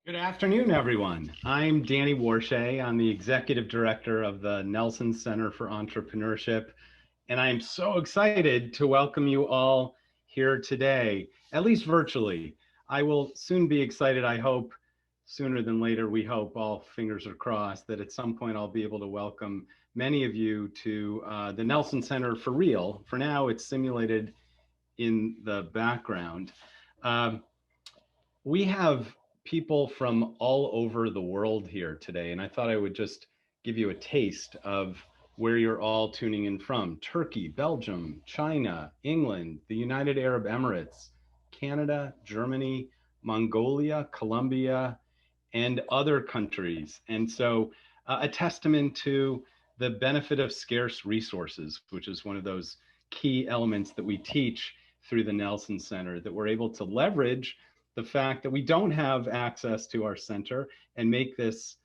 Good afternoon, everyone. I'm Danny Warshay. I'm the Executive Director of the Nelson Center for Entrepreneurship, and I am so excited to welcome you all here today, at least virtually. I will soon be excited, I hope, sooner than later. We hope, all fingers are crossed, that at some point I'll be able to welcome many of you to the Nelson Center for real. For now, it's simulated in the background. Um, we have people from all over the world here today, and I thought I would just give you a taste of where you're all tuning in from. Turkey, Belgium, China, England, the United Arab Emirates, Canada, Germany, Mongolia, Colombia, and other countries. And so, a testament to the benefit of scarce resources, which is one of those key elements that we teach through the Nelson Center, that we're able to leverage the fact that we don't have access to our center and make this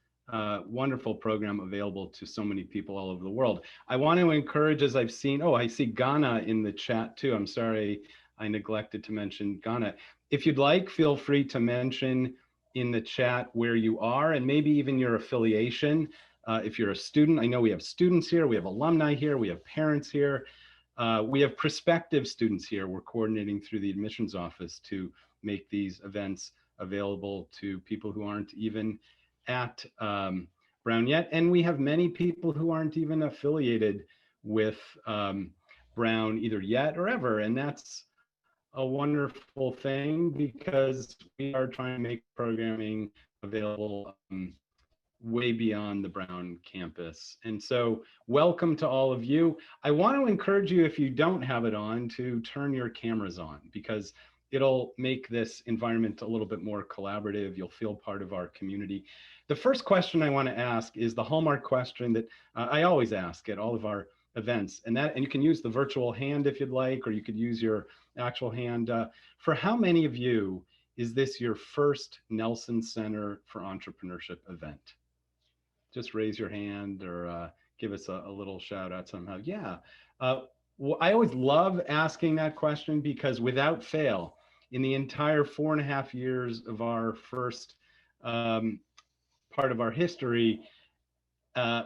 wonderful program available to so many people all over the world. I want to encourage, as I've seen, oh, I see Ghana in the chat too. I'm sorry, I neglected to mention Ghana. If you'd like, feel free to mention in the chat where you are and maybe even your affiliation. If you're a student, I know we have students here, we have alumni here, we have parents here. We have prospective students here. We're coordinating through the admissions office to make these events available to people who aren't even at Brown yet. And we have many people who aren't even affiliated with Brown either yet or ever. And that's a wonderful thing because we are trying to make programming available way beyond the Brown campus. And so welcome to all of you. I want to encourage you, if you don't have it on, to turn your cameras on, because it'll make this environment a little bit more collaborative. You'll feel part of our community. The first question I want to ask is the hallmark question that I always ask at all of our events, and you can use the virtual hand if you'd like, or you could use your actual hand. For how many of you is this your first Nelson Center for Entrepreneurship event? Just raise your hand or give us a little shout out somehow. Yeah. Well, I always love asking that question because without fail, in the entire 4.5 years of our first um, part of our history,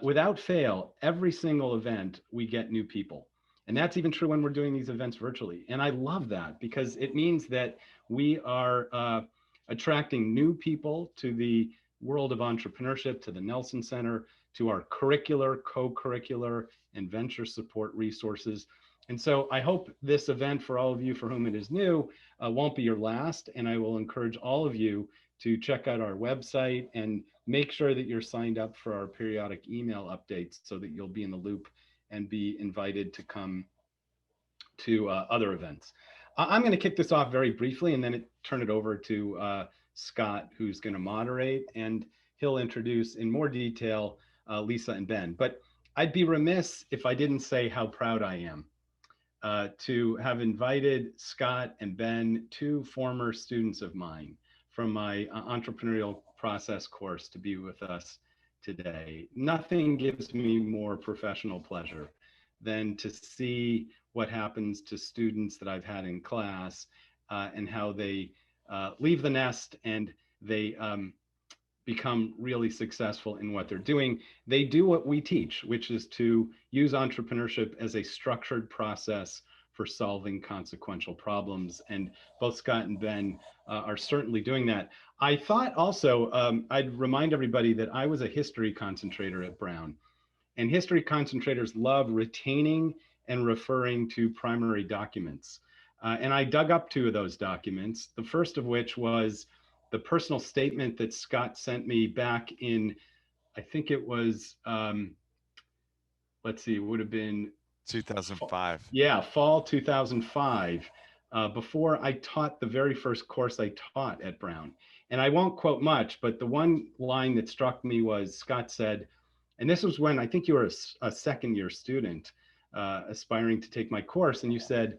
without fail, every single event, we get new people. And that's even true when we're doing these events virtually. And I love that because it means that we are attracting new people to the world of entrepreneurship, to the Nelson Center, to our curricular, co-curricular, and venture support resources. And so I hope this event, for all of you for whom it is new, won't be your last. And I will encourage all of you to check out our website and make sure that you're signed up for our periodic email updates so that you'll be in the loop and be invited to come to other events. I'm going to kick this off very briefly and then turn it over to Scott, who's going to moderate, and he'll introduce in more detail Lisa and Ben. But I'd be remiss if I didn't say how proud I am to have invited Scott and Ben, two former students of mine from my entrepreneurial process course, to be with us today. Nothing gives me more professional pleasure than to see what happens to students that I've had in class and how they leave the nest and they become really successful in what they're doing. They do what we teach, which is to use entrepreneurship as a structured process for solving consequential problems. And both Scott and Ben are certainly doing that. I thought also I'd remind everybody that I was a history concentrator at Brown. And history concentrators love retaining and referring to primary documents. And I dug up two of those documents, the first of which was the personal statement that Scott sent me back in, I think it was, let's see, it would have been 2005. yeah, fall 2005, before I taught the very first course I taught at Brown. And I won't quote much, but the one line that struck me was Scott said, and this was when I think you were a second year student aspiring to take my course, and you said,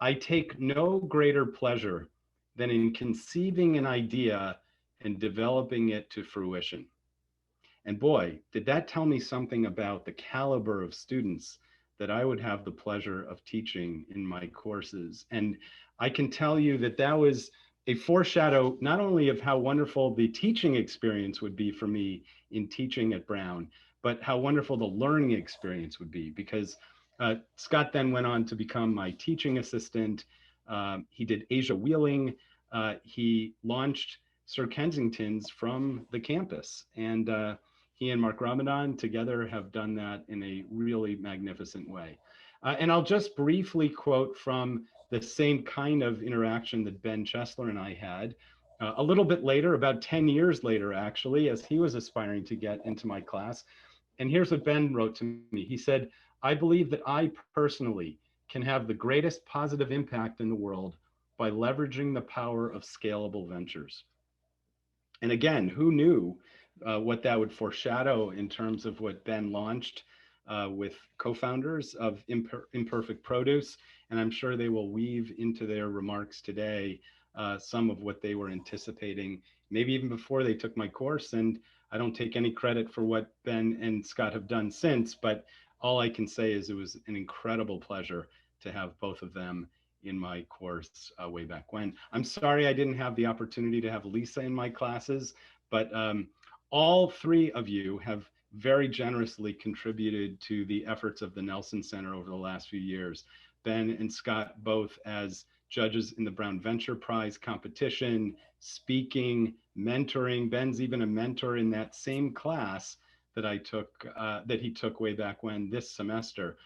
I take no greater pleasure than in conceiving an idea and developing it to fruition. And boy, did that tell me something about the caliber of students that I would have the pleasure of teaching in my courses. And I can tell you that that was a foreshadow not only of how wonderful the teaching experience would be for me in teaching at Brown, but how wonderful the learning experience would be, because Scott then went on to become my teaching assistant. He did Asia Wheeling. He launched Sir Kensington's from the campus. And he and Mark Ramadan together have done that in a really magnificent way. And I'll just briefly quote from the same kind of interaction that Ben Chesler and I had a little bit later, about 10 years later, actually, as he was aspiring to get into my class. And here's what Ben wrote to me. He said, I believe that I personally can have the greatest positive impact in the world by leveraging the power of scalable ventures. And again, who knew what that would foreshadow in terms of what Ben launched with co-founders of Imperfect Produce. And I'm sure they will weave into their remarks today some of what they were anticipating, maybe even before they took my course. And I don't take any credit for what Ben and Scott have done since, but all I can say is it was an incredible pleasure to have both of them in my course way back when. I'm sorry I didn't have the opportunity to have Lisa in my classes, but all three of you have very generously contributed to the efforts of the Nelson Center over the last few years. Ben and Scott both as judges in the Brown Venture Prize competition, speaking, mentoring. Ben's even a mentor in that same class that I took, that he took way back when this semester.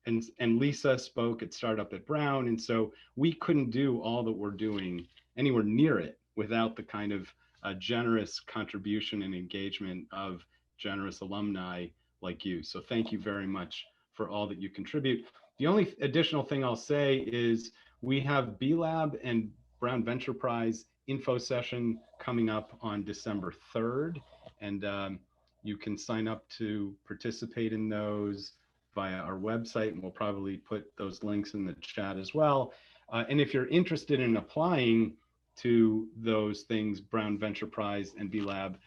And Lisa spoke at Startup at Brown. And so we couldn't do all that we're doing anywhere near it without the kind of generous contribution and engagement of generous alumni like you. So thank you very much for all that you contribute. The only additional thing I'll say is we have B Lab and Brown Venture Prize info session coming up on December 3rd. And you can sign up to participate in those via our website, and we'll probably put those links in the chat as well. And if you're interested in applying to those things, Brown Venture Prize and B Lab,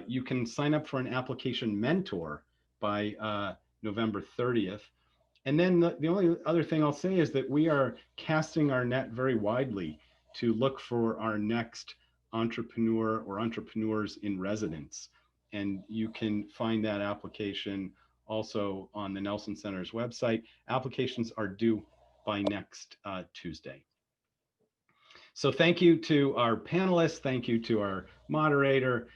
you can sign up for an application mentor by November 30th. And then the only other thing I'll say is that we are casting our net very widely to look for our next entrepreneur or entrepreneurs in residence. And you can find that application also on the Nelson Center's website. Applications are due by next Tuesday. So thank you to our panelists. Thank you to our moderator.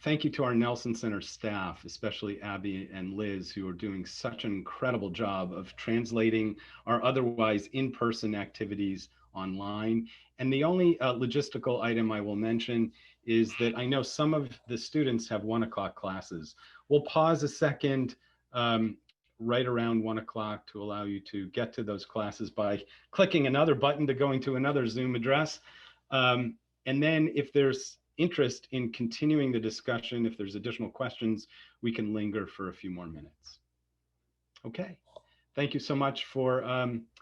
Thank you to our Nelson Center staff, especially Abby and Liz, who are doing such an incredible job of translating our otherwise in-person activities online. And the only logistical item I will mention is that I know some of the students have 1 o'clock classes. We'll pause a second right around 1 o'clock to allow you to get to those classes by clicking another button to going to another Zoom address. And then if there's interest in continuing the discussion, if there's additional questions, we can linger for a few more minutes. Okay, thank you so much for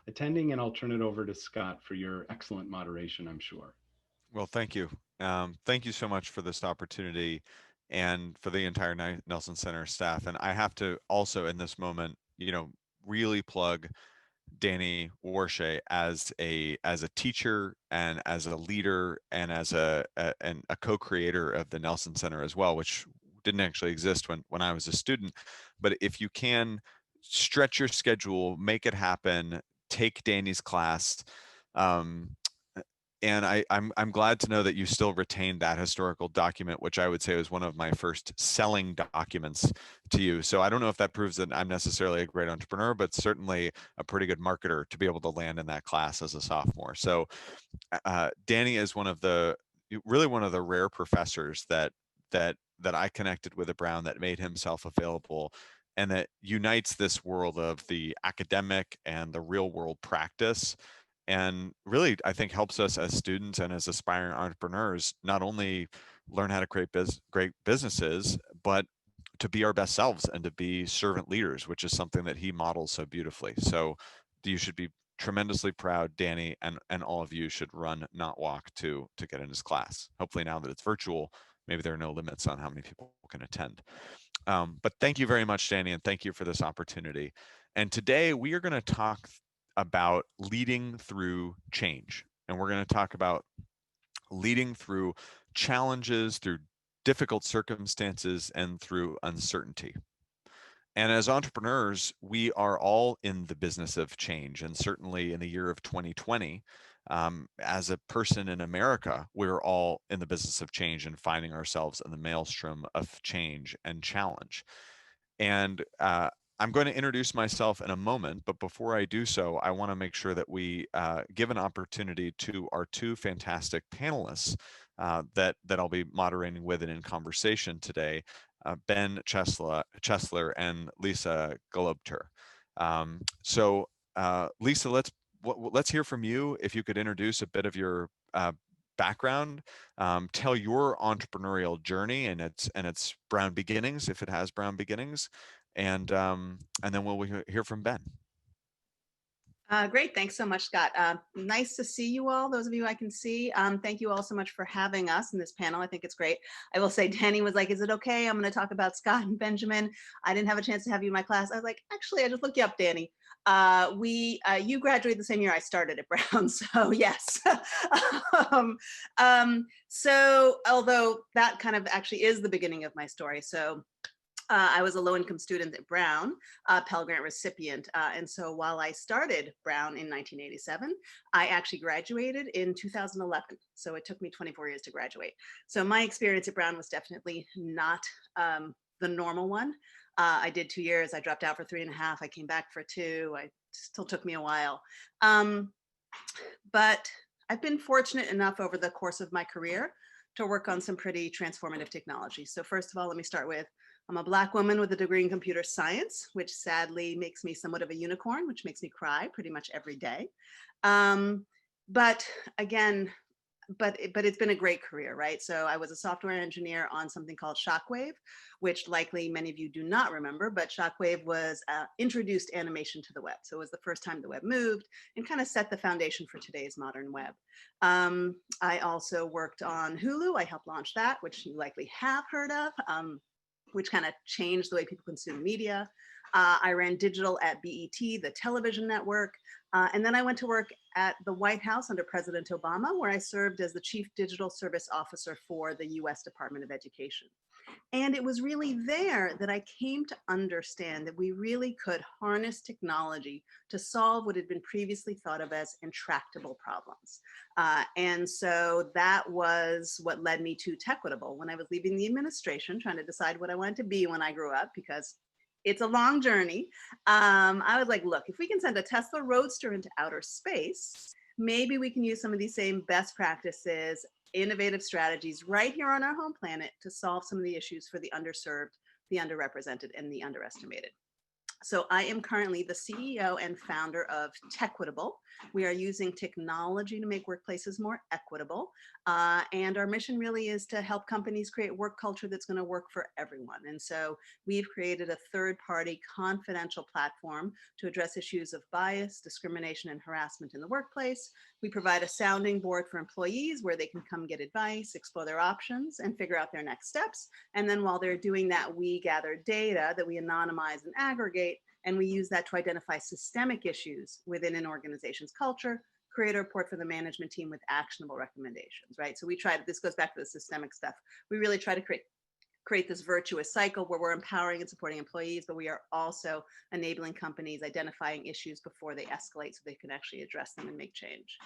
attending, and I'll turn it over to Scott for your excellent moderation, I'm sure. Well, thank you. Thank you so much for this opportunity and for the entire Nelson Center staff. And I have to also in this moment, really plug Danny Warshay as a teacher and as a leader and as a co-creator of the Nelson Center as well, which didn't actually exist when I was a student. But if you can stretch your schedule, make it happen, take Danny's class. And I'm glad to know that you still retain that historical document, which I would say was one of my first selling documents to you. So I don't know if that proves that I'm necessarily a great entrepreneur, but certainly a pretty good marketer to be able to land in that class as a sophomore. So Danny is one of the rare professors that I connected with at Brown that made himself available and that unites this world of the academic and the real world practice, and really I think helps us as students and as aspiring entrepreneurs not only learn how to create great businesses, but to be our best selves and to be servant leaders, which is something that he models so beautifully. So you should be tremendously proud, Danny, and all of you should run, not walk, to get in his class. Hopefully now that it's virtual, maybe there are no limits on how many people can attend. But thank you very much, Danny, and thank you for this opportunity. And today we are going to talk about leading through change. And we're going to talk about leading through challenges, through difficult circumstances, and through uncertainty. And as entrepreneurs, we are all in the business of change. And certainly in the year of 2020, as a person in America, we're all in the business of change and finding ourselves in the maelstrom of change and challenge. And I'm going to introduce myself in a moment, but before I do so, I want to make sure that we give an opportunity to our two fantastic panelists that I'll be moderating with and in conversation today, Ben Chesler and Lisa Gelobter. Lisa, let's hear from you. If you could introduce a bit of your background, tell your entrepreneurial journey and its brown beginnings, if it has brown beginnings, and then we'll hear from Ben. Great. Thanks so much, Scott. Nice to see you all, those of you I can see. Thank you all so much for having us in this panel. I think it's great. I will say, Danny was like, is it okay? I'm going to talk about Scott and Benjamin. I didn't have a chance to have you in my class. I was like, actually, I just looked you up, Danny. You graduated the same year I started at Brown, so yes. So although that kind of actually is the beginning of my story. So I was a low-income student at Brown, Pell Grant recipient. And so while I started Brown in 1987, I actually graduated in 2011. So it took me 24 years to graduate. So my experience at Brown was definitely not the normal one. I did 2 years. I dropped out for 3.5. I came back for 2. It still took me a while. But I've been fortunate enough over the course of my career to work on some pretty transformative technology. So first of all, let me start with, I'm a Black woman with a degree in computer science, which sadly makes me somewhat of a unicorn, which makes me cry pretty much every day. But again, but it's been a great career, right? So I was a software engineer on something called Shockwave, which likely many of you do not remember, but Shockwave was introduced animation to the web. So it was the first time the web moved and kind of set the foundation for today's modern web. I also worked on Hulu. I helped launch that, which you likely have heard of. Which kind of changed the way people consume media. I ran digital at BET, the television network. And then I went to work at the White House under President Obama, where I served as the Chief Digital Service Officer for the US Department of Education. And it was really there that I came to understand that we really could harness technology to solve what had been previously thought of as intractable problems. And so that was what led me to tEQuitable. When I was leaving the administration, trying to decide what I wanted to be when I grew up, because it's a long journey, I was like, look, if we can send a Tesla Roadster into outer space, maybe we can use some of these same best practices, innovative strategies right here on our home planet to solve some of the issues for the underserved, the underrepresented, and the underestimated. So I am currently the CEO and founder of tEQuitable. We are using technology to make workplaces more equitable. And our mission really is to help companies create work culture that's going to work for everyone. And so we've created a third-party confidential platform to address issues of bias, discrimination, and harassment in the workplace. We provide a sounding board for employees where they can come get advice, explore their options, and figure out their next steps. And then while they're doing that, we gather data that we anonymize and aggregate, and we use that to identify systemic issues within an organization's culture, create a report for the management team with actionable recommendations, right? So we try to, this goes back to the systemic stuff. We really try to create this virtuous cycle where we're empowering and supporting employees, but we are also enabling companies identifying issues before they escalate so they can actually address them and make change.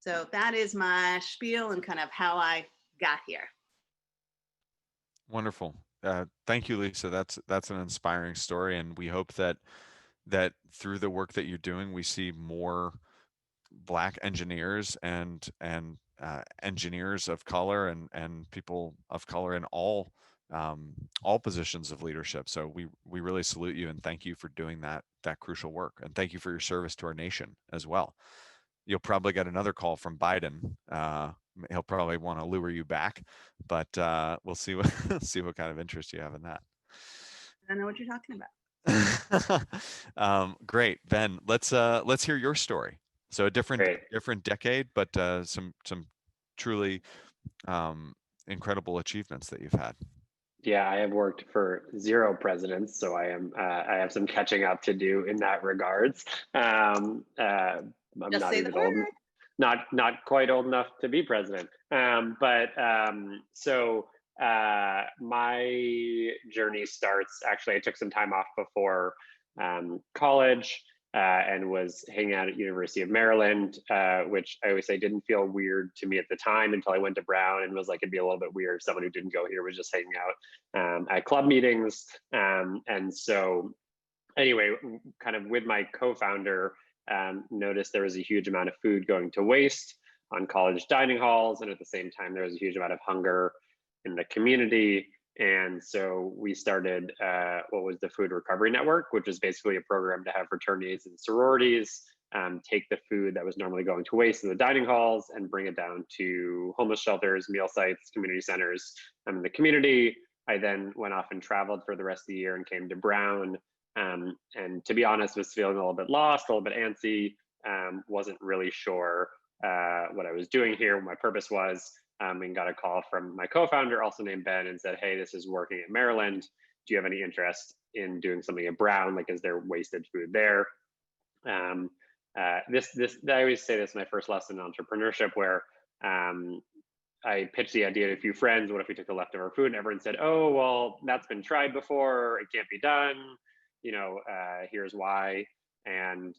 So that is my spiel and kind of how I got here. Wonderful. Thank you, Lisa. That's an inspiring story, and we hope that through the work that you're doing, we see more Black engineers and engineers of color and people of color in all positions of leadership. So we really salute you and thank you for doing that crucial work, and thank you for your service to our nation as well. You'll probably get another call from Biden. He'll probably want to lure you back, but we'll see what see what kind of interest you have in that. I don't know what you're talking about. Great, Ben. Let's hear your story. So a different decade, but some truly incredible achievements that you've had. Yeah, I have worked for 0 presidents, so I have some catching up to do in that regards. I'm Just not say even the word. not quite old enough to be president. My journey starts, actually, I took some time off before college and was hanging out at University of Maryland, which I always say didn't feel weird to me at the time until I went to Brown and was like, it'd be a little bit weird if someone who didn't go here was just hanging out at club meetings. And so anyway, kind of with my co-founder, noticed there was a huge amount of food going to waste on college dining halls. And at the same time, there was a huge amount of hunger in the community. And so we started what was the Food Recovery Network, which is basically a program to have fraternities and sororities take the food that was normally going to waste in the dining halls and bring it down to homeless shelters, meal sites, community centers in the community. I then went off and traveled for the rest of the year and came to Brown. And to be honest, was feeling a little bit lost, a little bit antsy, wasn't really sure what I was doing here, what my purpose was, and got a call from my co-founder, also named Ben, and said, hey, this is working at Maryland. Do you have any interest in doing something at Brown? Like, is there wasted food there? I always say this is my first lesson in entrepreneurship, where I pitched the idea to a few friends. What if we took the leftover food? And everyone said, oh, well, that's been tried before. It can't be done. Here's why. And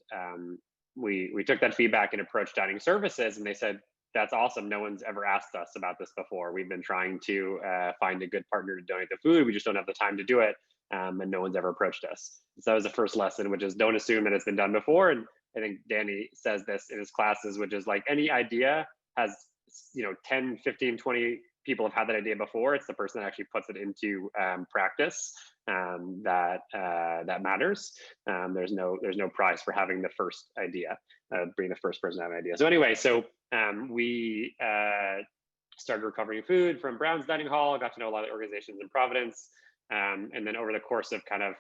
we took that feedback and approached dining services, and they said, that's awesome. No one's ever asked us about this before. We've been trying to find a good partner to donate the food. We just don't have the time to do it. And no one's ever approached us. So that was the first lesson, which is don't assume that it's been done before. And I think Danny says this in his classes, which is like any idea has, 10, 15, 20 people have had that idea before. It's the person that actually puts it into practice that matters. There's no prize for having the first idea, being the first person to have an idea. So anyway, we started recovering food from Brown's Dining Hall. Got to know a lot of organizations in Providence, and then over the course of kind of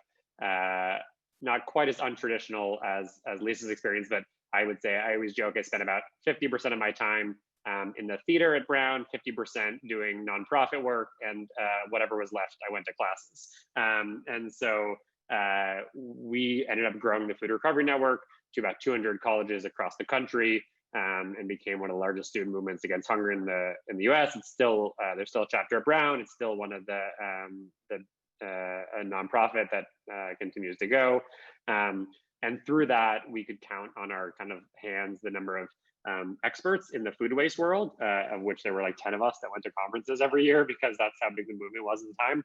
not quite as untraditional as Lisa's experience, but I would say, I always joke, I spent about 50% of my time in the theater at Brown, 50% doing nonprofit work, and whatever was left, I went to classes. And so we ended up growing the Food Recovery Network to about 200 colleges across the country, and became one of the largest student movements against hunger in the U.S. It's still there's still a chapter at Brown. It's still one of a nonprofit that continues to go. And through that, we could count on our kind of hands the number of experts in the food waste world, of which there were like 10 of us that went to conferences every year, because that's how big the movement was at the time.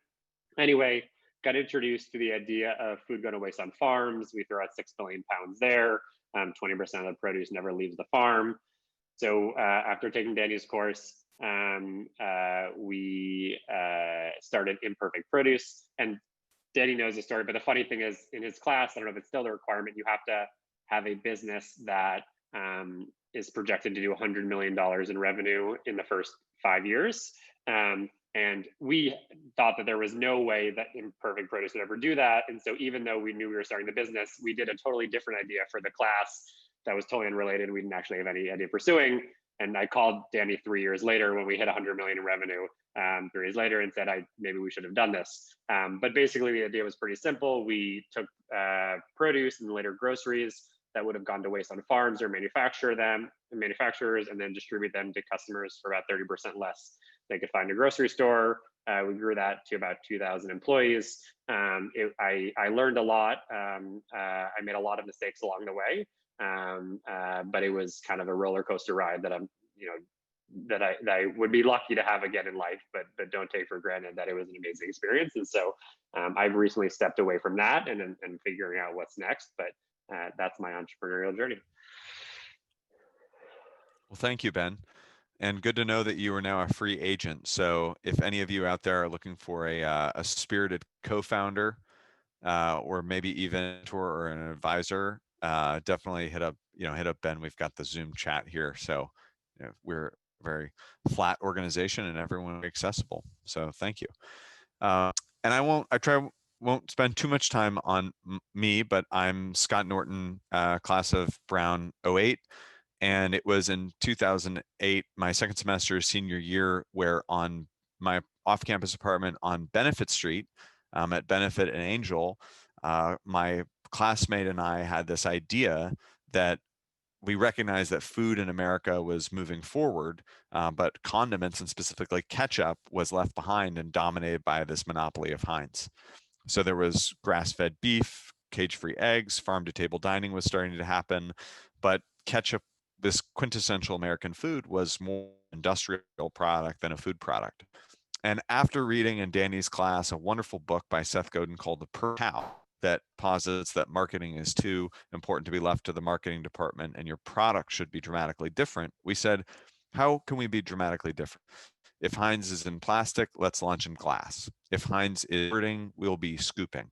Anyway, got introduced to the idea of food going to waste on farms. We throw out 6 billion pounds there. 20% of the produce never leaves the farm. So after taking Danny's course, we started Imperfect Produce. And Danny knows the story, but the funny thing is, in his class, I don't know if it's still the requirement, you have to have a business that is projected to do $100 million in revenue in the first 5 years. And we thought that there was no way that Imperfect Produce would ever do that. And so even though we knew we were starting the business, we did a totally different idea for the class that was totally unrelated. We didn't actually have any idea pursuing. And I called Danny 3 years later when we hit 100 million in revenue, 3 years later, and said, maybe we should have done this. But basically the idea was pretty simple. We took produce and later groceries that would have gone to waste on farms or manufacturers, and then distribute them to customers for about 30% less they could find a grocery store. We grew that to about 2,000 employees. I learned a lot. I made a lot of mistakes along the way, but it was kind of a roller coaster ride that that I would be lucky to have again in life, but don't take for granted that it was an amazing experience. And so I've recently stepped away from that and figuring out what's next. But that's my entrepreneurial journey. Well, thank you, Ben. And good to know that you are now a free agent. So if any of you out there are looking for a spirited co-founder, or maybe even a mentor or an advisor, definitely hit up Ben. We've got the Zoom chat here. So we're a very flat organization and everyone is accessible. So thank you. And I won't spend too much time on me, but I'm Scott Norton, class of Brown 08. And it was in 2008, my second semester, senior year, where on my off-campus apartment on Benefit Street, at Benefit and Angel, my classmate and I had this idea that we recognized that food in America was moving forward, but condiments and specifically ketchup was left behind and dominated by this monopoly of Heinz. So there was grass-fed beef, cage-free eggs, farm-to-table dining was starting to happen, but ketchup, this quintessential American food, was more industrial product than a food product. And after reading in Danny's class a wonderful book by Seth Godin called The Perfect How, that posits that marketing is too important to be left to the marketing department and your product should be dramatically different, we said, how can we be dramatically different? If Heinz is in plastic, let's launch in glass. If Heinz is hurting, we'll be scooping.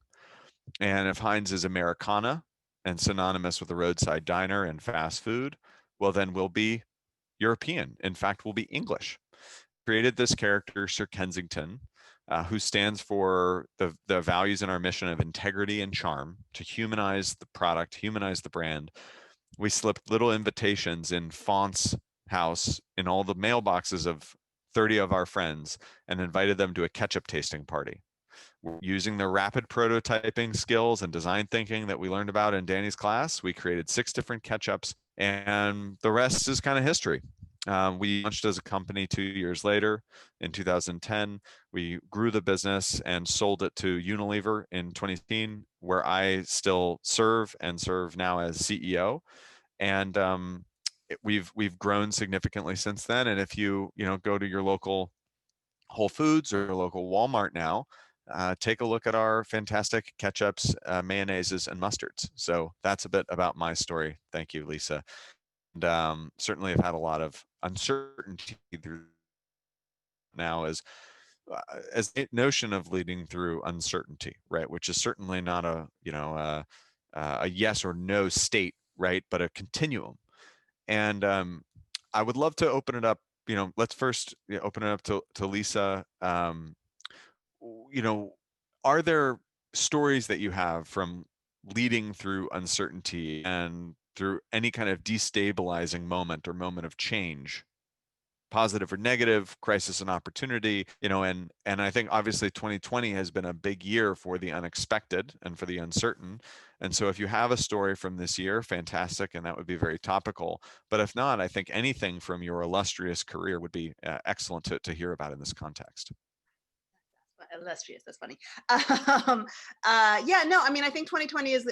And if Heinz is Americana and synonymous with a roadside diner and fast food, well, then we'll be European. In fact, we'll be English. Created this character, Sir Kensington, who stands for the values in our mission of integrity and charm, to humanize the product, humanize the brand. We slipped little invitations in Font's house in all the mailboxes of 30 of our friends and invited them to a ketchup tasting party. Using the rapid prototyping skills and design thinking that we learned about in Danny's class, we created 6 different ketchups, and the rest is kind of history. We launched as a company 2 years later in 2010. We grew the business and sold it to Unilever in 2018, where I still serve now as CEO. And we've grown significantly since then. And if you go to your local Whole Foods or your local Walmart now, take a look at our fantastic ketchups, mayonnaises, and mustards. So that's a bit about my story. Thank you, Lisa. And certainly I've had a lot of uncertainty through now as a notion of leading through uncertainty, right? Which is certainly not a yes or no state, right? But a continuum. And I would love to open it up. Let's first open it up to Lisa. Are there stories that you have from leading through uncertainty and through any kind of destabilizing moment or moment of change, positive or negative, crisis and opportunity, and I think obviously 2020 has been a big year for the unexpected and for the uncertain. And so if you have a story from this year, fantastic, and that would be very topical. But if not, I think anything from your illustrious career would be excellent to hear about in this context. Illustrious, that's funny. Yeah, no, I mean, I think 2020 is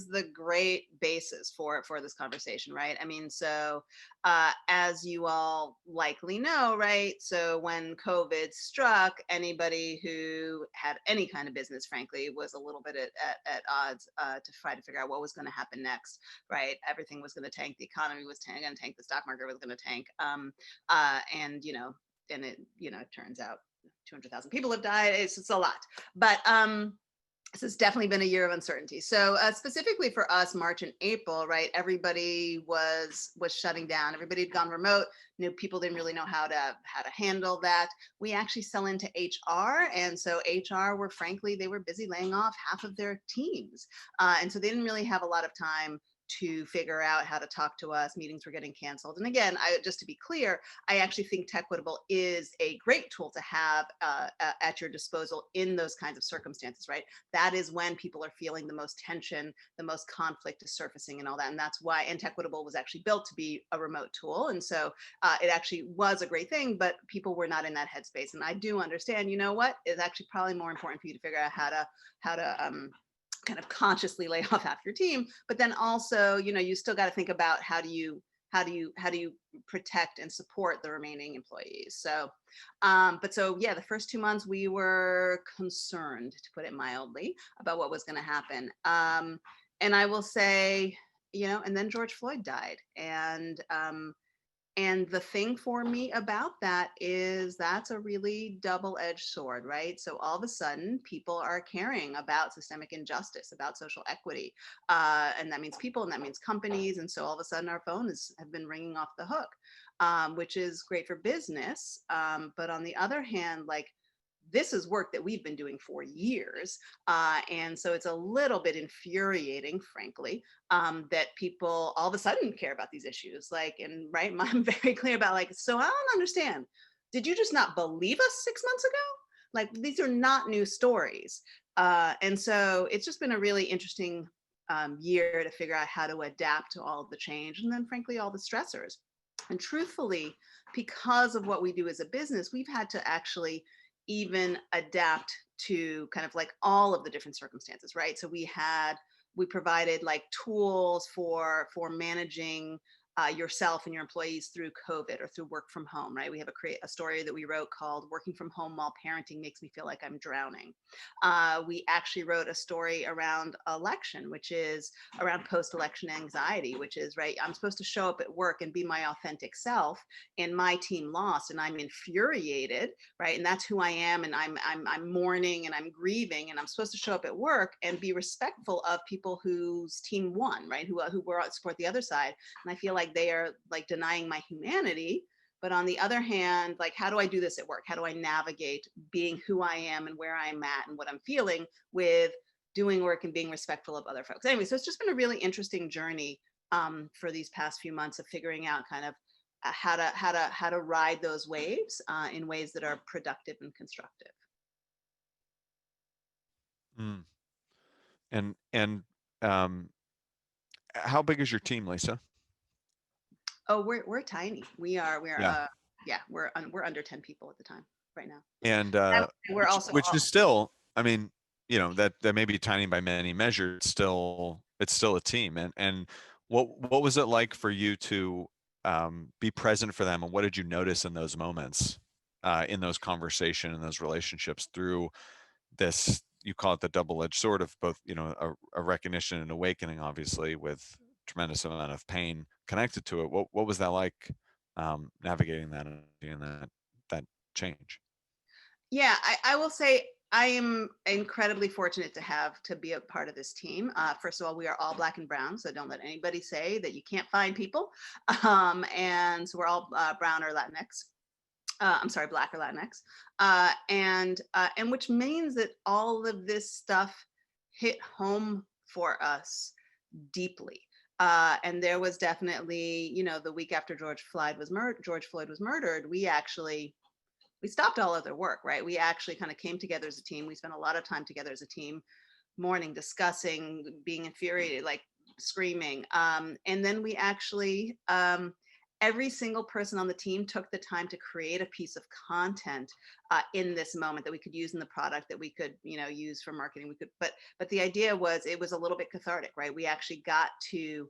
the great basis for this conversation, right? I mean, so as you all likely know, right, so when COVID struck, anybody who had any kind of business, frankly, was a little bit at odds to try to figure out what was going to happen next, right? Everything was going to tank, the economy was going to tank, the stock market was going to tank, and it turns out 200,000 people have died. It's a lot, but this has definitely been a year of uncertainty. So specifically for us, March and April, right? Everybody was shutting down. Everybody had gone remote. People didn't really know how to handle that. We actually sell into HR, and so HR were they were busy laying off half of their teams, and so they didn't really have a lot of time to figure out how to talk to us. Meetings were getting canceled. And again, just to be clear, I actually think tEQuitable is a great tool to have at your disposal in those kinds of circumstances, right? That is when people are feeling the most tension, the most conflict is surfacing and all that. And that's why, and tEQuitable was actually built to be a remote tool. And so it actually was a great thing, but people were not in that headspace. And I do understand, it's actually probably more important for you to figure out how to kind of consciously lay off half your team, but then also, you still got to think about how do you protect and support the remaining employees. So, yeah, the first 2 months we were concerned, to put it mildly, about what was going to happen. And I will say, and then George Floyd died, and the thing for me about that is that's a really double-edged sword, right? So all of a sudden, people are caring about systemic injustice, about social equity, and that means people, and that means companies. And so all of a sudden, our phones have been ringing off the hook, which is great for business. But on the other hand, this is work that we've been doing for years. And so it's a little bit infuriating, frankly, that people all of a sudden care about these issues. And I'm very clear about so I don't understand. Did you just not believe us 6 months ago? These are not new stories. And so it's just been a really interesting year to figure out how to adapt to all of the change, and then frankly all the stressors. And truthfully, because of what we do as a business, we've had to actually even adapt to kind of like all of the different circumstances, right? So we provided like tools for managing yourself and your employees through COVID or through work from home, right? We have a story that we wrote called "Working from Home While Parenting Makes Me Feel Like I'm Drowning." We actually wrote a story around election, which is around post-election anxiety, which is, right, I'm supposed to show up at work and be my authentic self, and my team lost, and I'm infuriated, right? And that's who I am, and I'm mourning and I'm grieving, and I'm supposed to show up at work and be respectful of people whose team won, right? Who were out to support the other side, and I feel like they are like denying my humanity. But on the other hand, like, how do I do this at work? How do I navigate being who I am and where I'm at and what I'm feeling with doing work and being respectful of other folks? Anyway, so it's just been a really interesting journey for these past few months of figuring out kind of how to ride those waves in ways that are productive and constructive. Mm. And how big is your team, Lisa? Oh, we're tiny. Yeah. We're under 10 people at the time right now. And we're also which is still, I mean, you know, that may be tiny by many measures. It's still a team. And what was it like for you to be present for them, and what did you notice in those moments, in those conversations, and those relationships through this? You call it the double-edged sword of both, you know, a recognition and awakening, obviously, with tremendous amount of pain connected to it. What was that like, navigating that and that change? Yeah, I will say I am incredibly fortunate to be a part of this team. First of all, we are all Black and brown, so don't let anybody say that you can't find people. And so we're all brown or Latinx. I'm sorry, Black or Latinx, and which means that all of this stuff hit home for us deeply. And there was definitely, you know, the week after George Floyd was murdered, we stopped all other work, right? We actually kind of came together as a team. We spent a lot of time together as a team, mourning, discussing, being infuriated, like screaming. And then we actually, every single person on the team took the time to create a piece of content in this moment that we could use in the product, that we could, you know, use for marketing. But the idea was, it was a little bit cathartic, right? We actually got to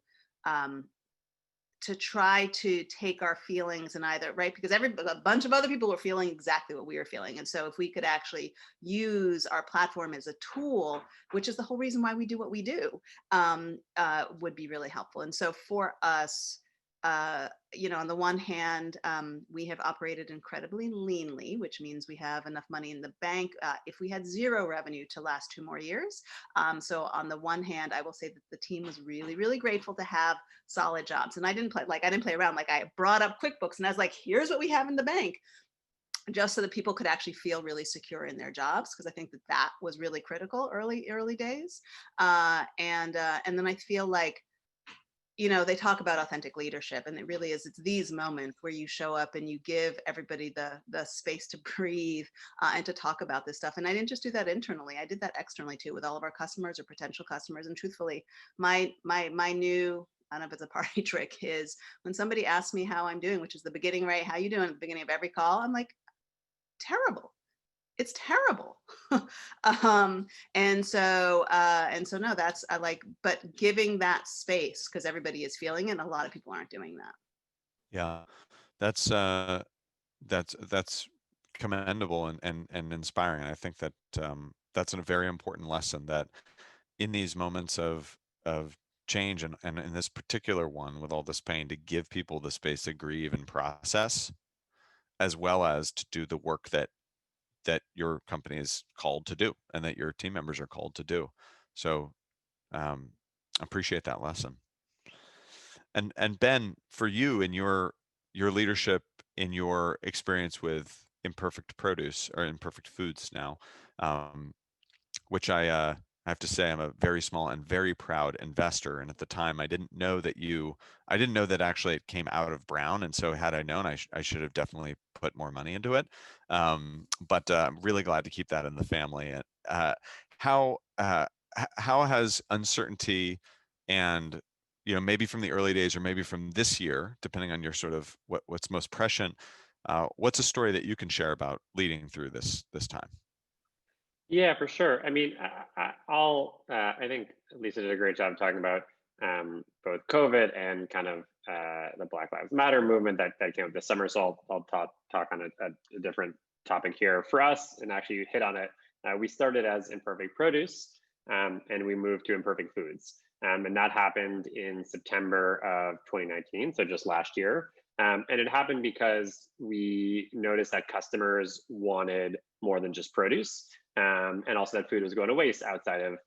try to take our feelings and either, right, because a bunch of other people were feeling exactly what we were feeling. And so if we could actually use our platform as a tool, which is the whole reason why we do what we do, would be really helpful. And so for us, you know, on the one hand, we have operated incredibly leanly, which means we have enough money in the bank if we had zero revenue to last 2 more years. So on the one hand, I will say that the team was really, really grateful to have solid jobs. And I didn't play around. Like, I brought up QuickBooks and I was like, here's what we have in the bank, just so that people could actually feel really secure in their jobs, because I think that was really critical early days. And then I feel like, you know, they talk about authentic leadership, and it really is, it's these moments where you show up and you give everybody the space to breathe and to talk about this stuff. And I didn't just do that internally, I did that externally too, with all of our customers or potential customers. And truthfully, my new, I don't know if it's a party trick, is when somebody asks me how I'm doing, which is the beginning, right? How you doing at the beginning of every call? I'm like, terrible. It's terrible. And so no, that's, I like, but giving that space, because everybody is feeling it, and a lot of people aren't doing that. Yeah, that's commendable and inspiring. And I think that that's a very important lesson, that in these moments of change, and in this particular one with all this pain, to give people the space to grieve and process, as well as to do the work that your company is called to do, and that your team members are called to do. So appreciate that lesson. And Ben, for you, in your leadership, in your experience with Imperfect Produce, or Imperfect Foods now, which I have to say, I'm a very small and very proud investor. And at the time, I didn't know that actually it came out of Brown. And so had I known, I should have definitely put more money into it. But I'm really glad to keep that in the family. And how how has uncertainty and, maybe from the early days or maybe from this year, depending on your sort of what's most prescient, what's a story that you can share about leading through this time? Yeah, for sure. I mean, I think Lisa did a great job talking about both COVID and kind of the Black Lives Matter movement that came up this summer. So I'll talk on a different topic here. For us, and actually you hit on it, we started as Imperfect Produce, and we moved to Imperfect Foods. And that happened in September of 2019, so just last year. And it happened because we noticed that customers wanted more than just produce, and also that food was going to waste outside of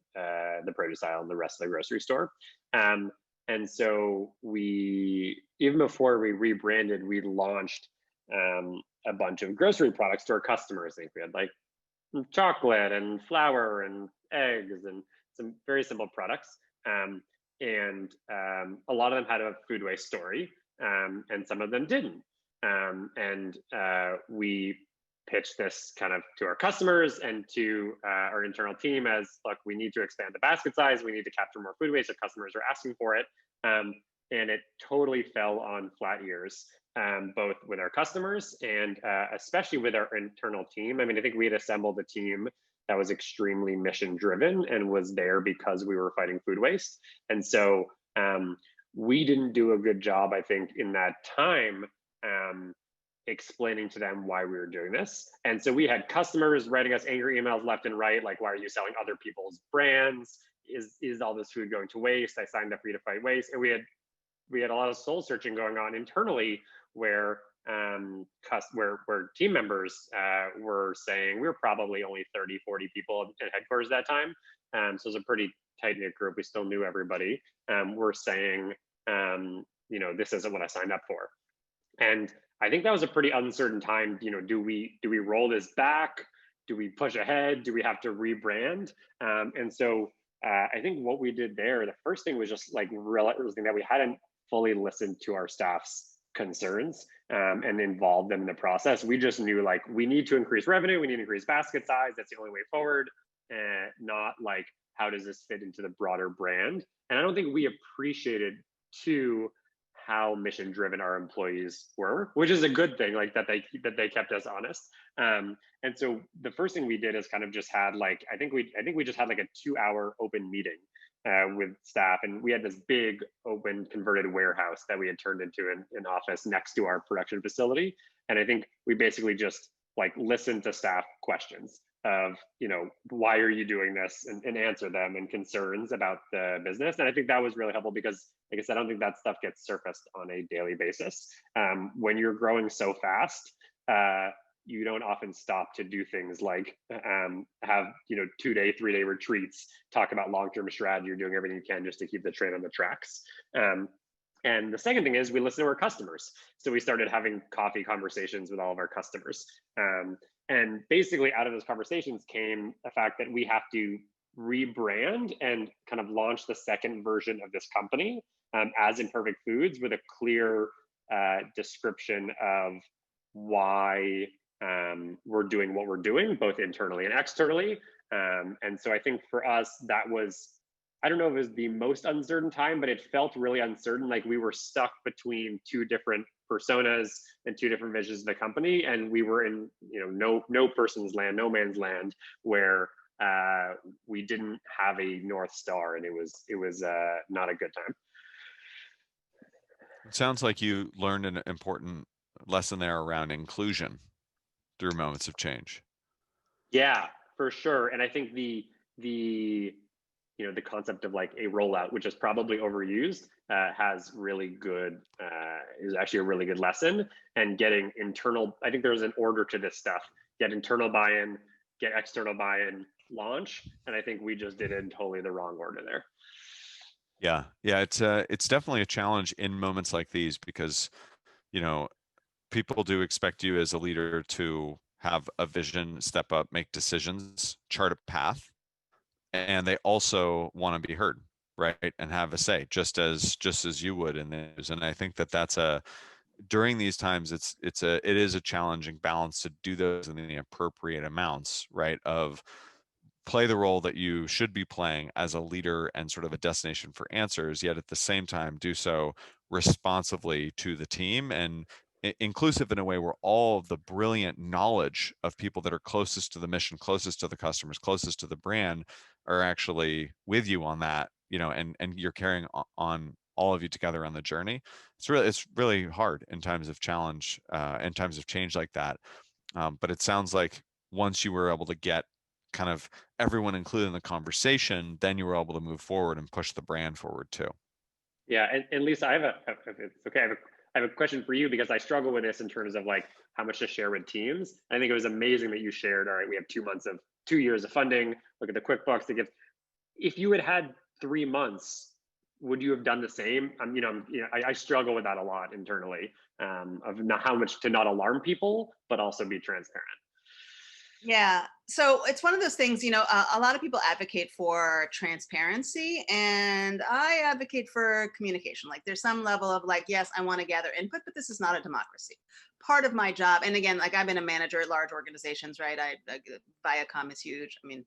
the produce aisle and the rest of the grocery store. And so even before we rebranded, we launched a bunch of grocery products to our customers. I think we had like chocolate and flour and eggs and some very simple products. And a lot of them had a food waste story, and some of them didn't. And we pitched this kind of to our customers and to our internal team as, look, we need to expand the basket size. We need to capture more food waste. Our customers are asking for it. And it totally fell on flat ears, both with our customers and especially with our internal team. I mean, I think we had assembled a team that was extremely mission driven and was there because we were fighting food waste. And so we didn't do a good job, I think, in that time explaining to them why we were doing this. And so we had customers writing us angry emails left and right, like, why are you selling other people's brands? Is all this food going to waste? I signed up for you to fight waste. And we had a lot of soul searching going on internally where team members were saying, we were probably only 30, 40 people at headquarters at that time. So it was a pretty tight-knit group. We still knew everybody. We're saying, this isn't what I signed up for. And I think that was a pretty uncertain time. Do we roll this back? Do we push ahead? Do we have to rebrand? And so I think what we did there, the first thing was just like realizing that we hadn't fully listened to our staff's concerns and involved them in the process. We just knew, like, we need to increase revenue, we need to increase basket size. That's the only way forward, and not like, how does this fit into the broader brand? And I don't think we appreciated too how mission driven our employees were, which is a good thing, like that they kept us honest. And so the first thing we did is kind of just had like, I think we just had like a 2-hour open meeting with staff, and we had this big open converted warehouse that we had turned into an office next to our production facility. And I think we basically just like listened to staff questions of, why are you doing this, and answer them, and concerns about the business. And I think that was really helpful because, like I said, I don't think that stuff gets surfaced on a daily basis. When you're growing so fast, you don't often stop to do things like have 2-day, 3-day retreats, talk about long-term strategy. You're doing everything you can just to keep the train on the tracks. And the second thing is we listen to our customers. So we started having coffee conversations with all of our customers. And basically out of those conversations came the fact that we have to rebrand and kind of launch the second version of this company as Imperfect Foods, with a clear description of why we're doing what we're doing, both internally and externally. And so I think for us, that was, I don't know if it was the most uncertain time, but it felt really uncertain. Like we were stuck between two different personas and two different visions of the company. And we were in, no person's land, no man's land, where we didn't have a North Star, and it was not a good time. It sounds like you learned an important lesson there around inclusion through moments of change. Yeah, for sure. And I think the concept of like a rollout, which is probably overused, has really good, is actually a really good lesson. And getting internal, I think there's an order to this stuff: get internal buy-in, get external buy-in, launch. And I think we just did it in totally the wrong order there. Yeah, it's definitely a challenge in moments like these, because people do expect you as a leader to have a vision, step up, make decisions, chart a path, and they also want to be heard, right, and have a say, just as you would in those. And I think that's during these times, it is a challenging balance to do those in the appropriate amounts, right, of play the role that you should be playing as a leader and sort of a destination for answers, yet at the same time do so responsively to the team and inclusive in a way where all of the brilliant knowledge of people that are closest to the mission, closest to the customers, closest to the brand are actually with you on that, and you're carrying on all of you together on the journey. It's really hard in times of challenge, in times of change like that. But it sounds like once you were able to get kind of everyone included in the conversation, then you were able to move forward and push the brand forward too. Yeah, and Lisa, if it's okay, I have a question for you, because I struggle with this in terms of like how much to share with teams. I think it was amazing that you shared, all right, we have 2 years of funding, look at the QuickBooks, if you had 3 months, would you have done the same? I struggle with that a lot internally, of not how much to not alarm people, but also be transparent. Yeah. So it's one of those things, a lot of people advocate for transparency, and I advocate for communication. Like there's some level of like, yes, I want to gather input, but this is not a democracy. Part of my job, and again, like I've been a manager at large organizations, right? Viacom is huge. I mean,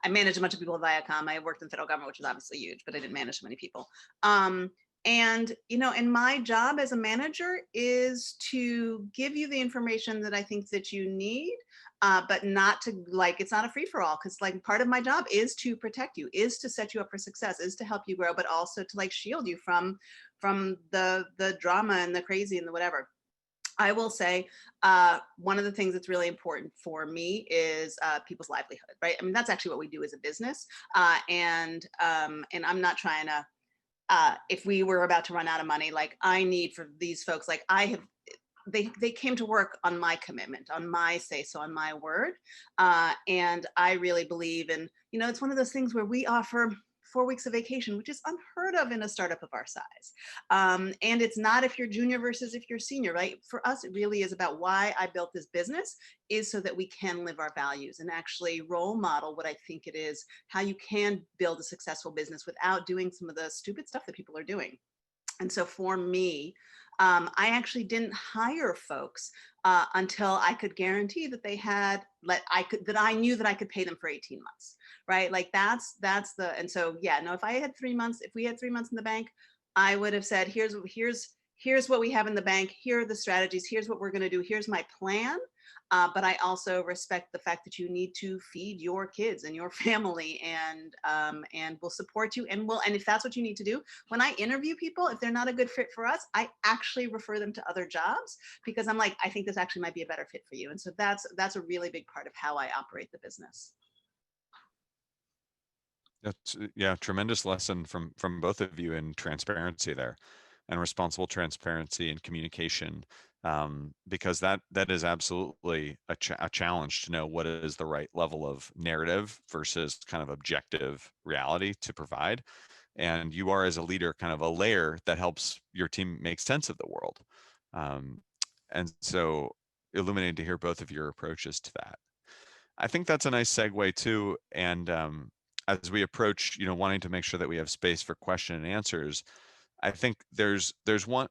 I managed a bunch of people at Viacom. I worked in the federal government, which is obviously huge, but I didn't manage so many people. And my job as a manager is to give you the information that I think that you need, but not to it's not a free for all, because like part of my job is to protect you, is to set you up for success, is to help you grow, but also to shield you from the drama and the crazy and the whatever. I will say one of the things that's really important for me is people's livelihood, right? I mean, that's actually what we do as a business, and I'm not trying to. If we were about to run out of money, like I need for these folks, like they came to work on my commitment, on my say so, on my word. And I really believe in, it's one of those things where we offer 4 weeks of vacation, which is unheard of in a startup of our size. And it's not if you're junior versus if you're senior, right? For us, it really is about why I built this business, is so that we can live our values and actually role model what I think it is, how you can build a successful business without doing some of the stupid stuff that people are doing. And so for me, I actually didn't hire folks until I could guarantee that they had, that I knew that I could pay them for 18 months, right? Like that's and so, yeah, no, if we had 3 months in the bank, I would have said, here's what we have in the bank. Here are the strategies. Here's what we're going to do. Here's my plan. But I also respect the fact that you need to feed your kids and your family, and we'll support you. And if that's what you need to do, when I interview people, if they're not a good fit for us, I actually refer them to other jobs, because I'm like, I think this actually might be a better fit for you. And so that's a really big part of how I operate the business. That's, yeah, tremendous lesson from both of you in transparency there, and responsible transparency and communication, because that is absolutely a challenge to know what is the right level of narrative versus kind of objective reality to provide. And you are, as a leader, kind of a layer that helps your team make sense of the world. And so illuminating to hear both of your approaches to that. I think that's a nice segue too. And as we approach, wanting to make sure that we have space for question and answers, I think there's one,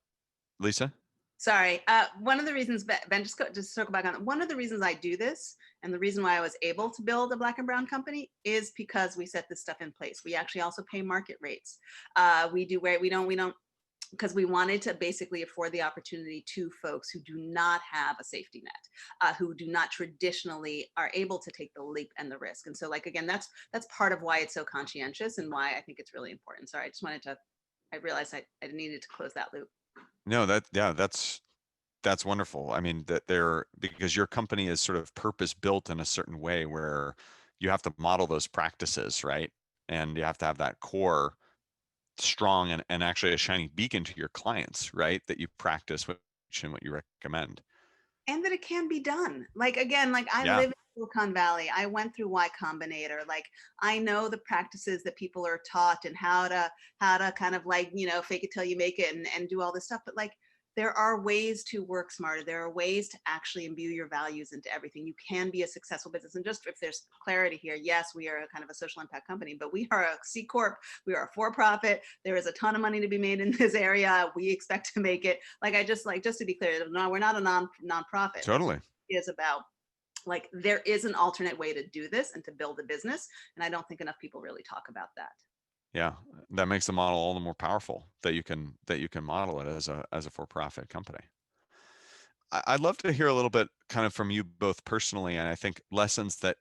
Lisa? Sorry. One of the reasons, Ben, just circle back on it. One of the reasons I do this, and the reason why I was able to build a Black and Brown company, is because we set this stuff in place. We actually also pay market rates. We don't, because we wanted to basically afford the opportunity to folks who do not have a safety net, who do not traditionally are able to take the leap and the risk. And so, like, again, that's part of why it's so conscientious and why I think it's really important. Sorry, I just wanted to, I realized I needed to close that loop. No, that's wonderful. I mean, because your company is sort of purpose built in a certain way where you have to model those practices, right? And you have to have that core strong and actually a shining beacon to your clients, right? That you practice and what you recommend. And that it can be done. Like, again, like I live in Silicon Valley. I went through Y Combinator. Like, I know the practices that people are taught and how to kind of like, fake it till you make it and do all this stuff. But like, there are ways to work smarter. There are ways to actually imbue your values into everything. You can be a successful business. And just if there's clarity here, yes, we are a kind of a social impact company, but we are a C Corp. We are a for-profit. There is a ton of money to be made in this area. We expect to make it. Like, just to be clear, no, we're not a nonprofit. Totally. It is about like there is an alternate way to do this and to build a business. And I don't think enough people really talk about that. Yeah, that makes the model all the more powerful that you can model it as a for-profit company. I'd love to hear a little bit kind of from you both personally, and I think lessons that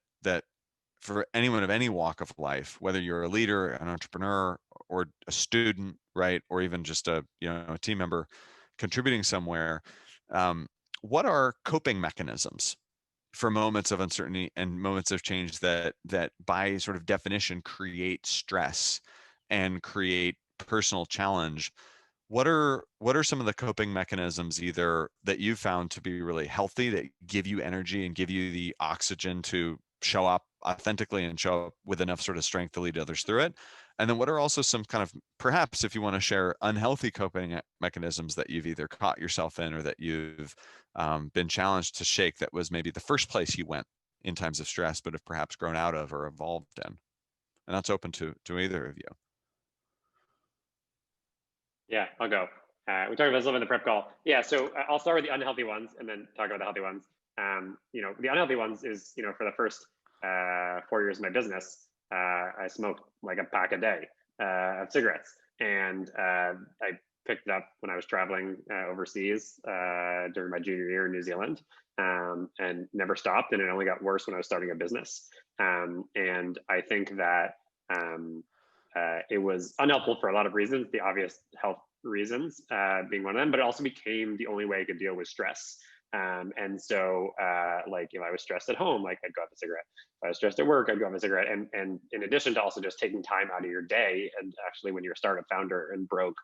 for anyone of any walk of life, whether you're a leader, an entrepreneur, or a student, right, or even just a a team member contributing somewhere, what are coping mechanisms for moments of uncertainty and moments of change that by sort of definition create stress and create personal challenge? What are some of the coping mechanisms either that you found to be really healthy, that give you energy and give you the oxygen to show up authentically and show up with enough sort of strength to lead others through it? And then what are also some kind of, perhaps if you want to share, unhealthy coping mechanisms that you've either caught yourself in or that you've been challenged to shake, that was maybe the first place you went in times of stress, but have perhaps grown out of or evolved in? And that's open to either of you. Yeah, I'll go. We talked about this a little bit in the prep call. Yeah, so I'll start with the unhealthy ones and then talk about the healthy ones. The unhealthy ones is, for the first 4 years of my business, I smoked like a pack a day of cigarettes, and I picked it up when I was traveling overseas during my junior year in New Zealand, and never stopped. And it only got worse when I was starting a business. And I think that it was unhelpful for a lot of reasons, the obvious health reasons being one of them, but it also became the only way I could deal with stress. And so, if I was stressed at home, like I'd go have a cigarette. If I was stressed at work, I'd go have a cigarette. And in addition to also just taking time out of your day, and actually when you're a startup founder and broke,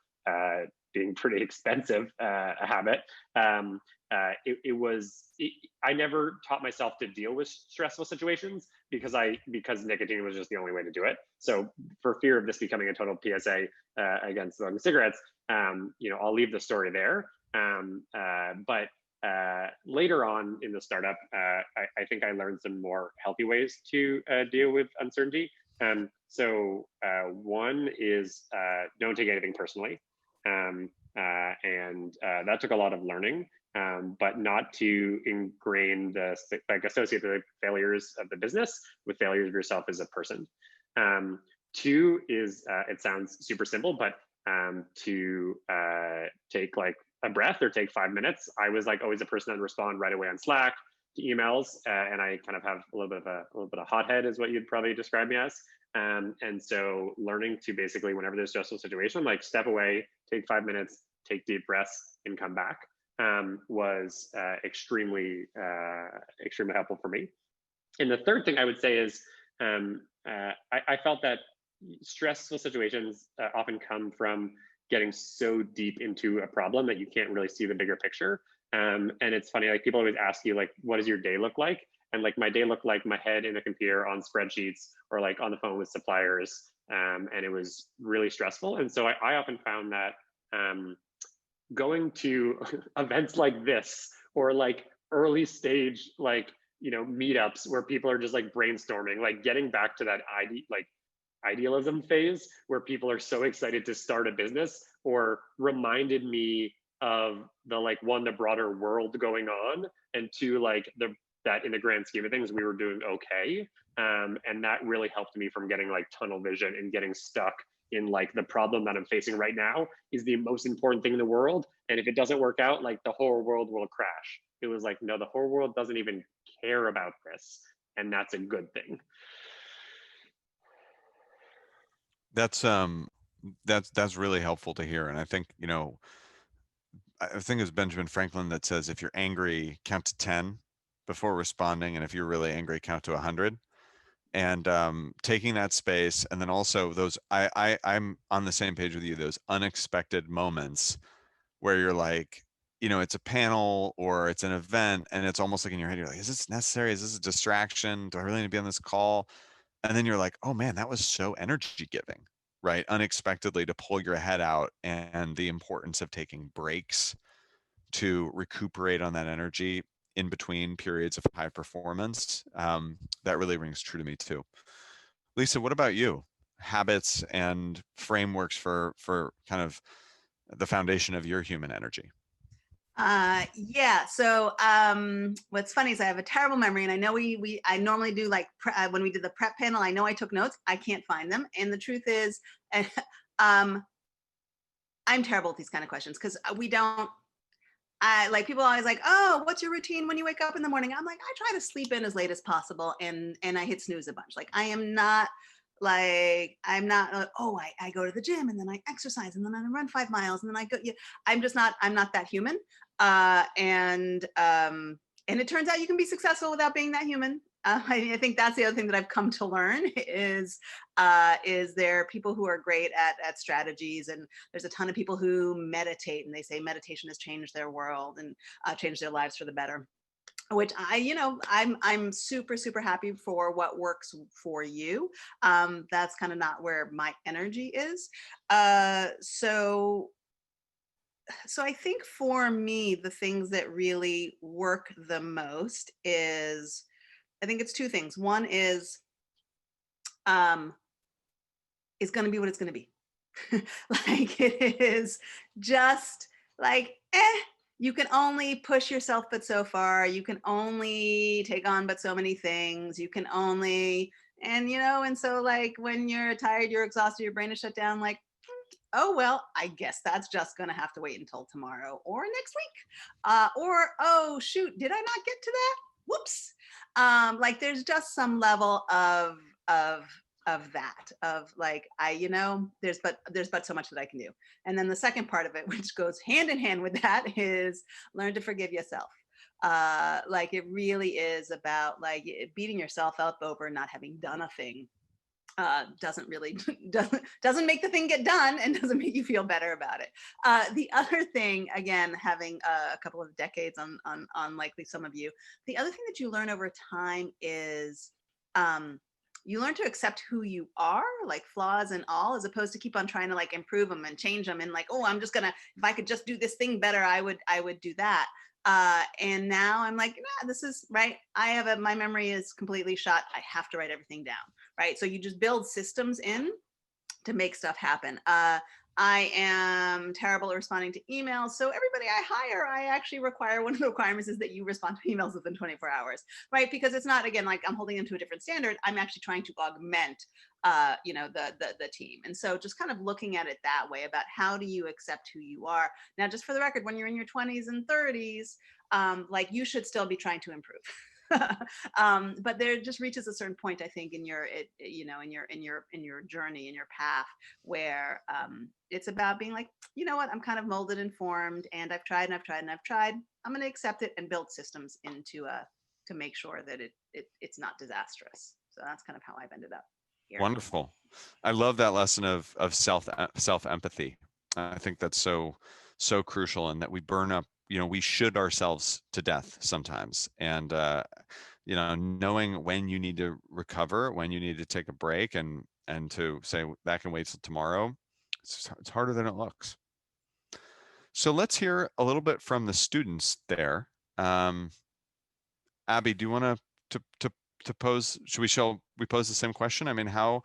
being pretty expensive a habit, I never taught myself to deal with stressful situations because nicotine was just the only way to do it. So for fear of this becoming a total PSA against smoking cigarettes, I'll leave the story there. But later on in the startup, I think I learned some more healthy ways to deal with uncertainty. So one is don't take anything personally. And that took a lot of learning, but not to ingrain associate the failures of the business with failures of yourself as a person. Two is, it sounds super simple, but to take like a breath or take 5 minutes. I was like always a person that would respond right away on Slack to emails, and I kind of have a little bit of hothead is what you'd probably describe me as. And so learning to basically, whenever there's a stressful situation, like step away, take 5 minutes, take deep breaths, and come back, was extremely helpful for me. And the third thing I would say is, I felt that stressful situations often come from getting so deep into a problem that you can't really see the bigger picture. And it's funny, like people always ask you, like, what does your day look like? And like my day looked like my head in a computer on spreadsheets or like on the phone with suppliers. And it was really stressful. And so I often found that going to events like this, or like early stage, like, meetups where people are just like brainstorming, like getting back to that idealism phase where people are so excited to start a business, or reminded me of the broader world going on, and two, that in the grand scheme of things, we were doing okay. And that really helped me from getting like tunnel vision and getting stuck in like the problem that I'm facing right now is the most important thing in the world. And if it doesn't work out, like the whole world will crash. It was like, no, the whole world doesn't even care about this. And that's a good thing. That's really helpful to hear. And I think, I think it's Benjamin Franklin that says, if you're angry, count to 10 before responding. And if you're really angry, count to 100. And taking that space, and then also those, I'm on the same page with you, those unexpected moments where you're like, it's a panel or it's an event, and it's almost like in your head, you're like, is this necessary? Is this a distraction? Do I really need to be on this call? And then you're like, oh man, that was so energy giving, right? Unexpectedly to pull your head out, and the importance of taking breaks to recuperate on that energy in between periods of high performance. That really rings true to me too. Lisa, what about you? Habits and frameworks for kind of the foundation of your human energy? Yeah. So what's funny is I have a terrible memory, and I know I normally do like when we did the prep panel. I know I took notes. I can't find them, and the truth is, um, I'm terrible at these kind of questions because we don't. I like people always like, oh, what's your routine when you wake up in the morning? I'm like, I try to sleep in as late as possible, and I hit snooze a bunch. Like I am not like I'm not. Oh, I go to the gym and then I exercise and then I run 5 miles and then I go. Yeah, I'm just not. I'm not that human. And it turns out you can be successful without being that human. I think that's the other thing that I've come to learn is there are people who are great at strategies, and there's a ton of people who meditate and they say meditation has changed their world and changed their lives for the better, which I'm super, super happy for what works for you. That's kind of not where my energy is. So I think for me, the things that really work the most is, I think it's two things. One is going to be what it's going to be. Like it is just like, you can only push yourself but so far. You can only take on but so many things. You can only, and so like when you're tired, you're exhausted, your brain is shut down, like, oh, well, I guess that's just going to have to wait until tomorrow or next week. Or, oh, shoot, did I not get to that? Whoops. Like there's just some level of that, of like, there's but so much that I can do. And then the second part of it, which goes hand in hand with that, is learn to forgive yourself. Like it really is about like beating yourself up over not having done a thing. Doesn't really doesn't make the thing get done and doesn't make you feel better about it. The other thing, again, having a couple of decades on likely some of you, the other thing that you learn over time is you learn to accept who you are, like flaws and all, as opposed to keep on trying to like improve them and change them and like, oh, I'm just gonna, if I could just do this thing better, I would do that. And now I'm like, nah, this is right. My memory is completely shot. I have to write everything down. Right. So you just build systems in to make stuff happen. I am terrible at responding to emails. So everybody I hire, I actually require, one of the requirements is that you respond to emails within 24 hours, right? Because it's not, again, like I'm holding them to a different standard. I'm actually trying to augment, the team. And so just kind of looking at it that way about how do you accept who you are. Now, just for the record, when you're in your 20s and 30s, like you should still be trying to improve. But there just reaches a certain point, I think, in your journey, in your path, where it's about being like, you know what, I'm kind of molded and formed, and I've tried and I've tried and I've tried. I'm going to accept it and build systems into to make sure that it's not disastrous. So that's kind of how I've ended up here. Wonderful. I love that lesson of self empathy. I think that's so crucial, and that we burn up. We should ourselves to death sometimes, and knowing when you need to recover, when you need to take a break, and to say that can wait till tomorrow, it's harder than it looks. So let's hear a little bit from the students there. Abby, do you want to pose? Should we pose the same question? I mean, how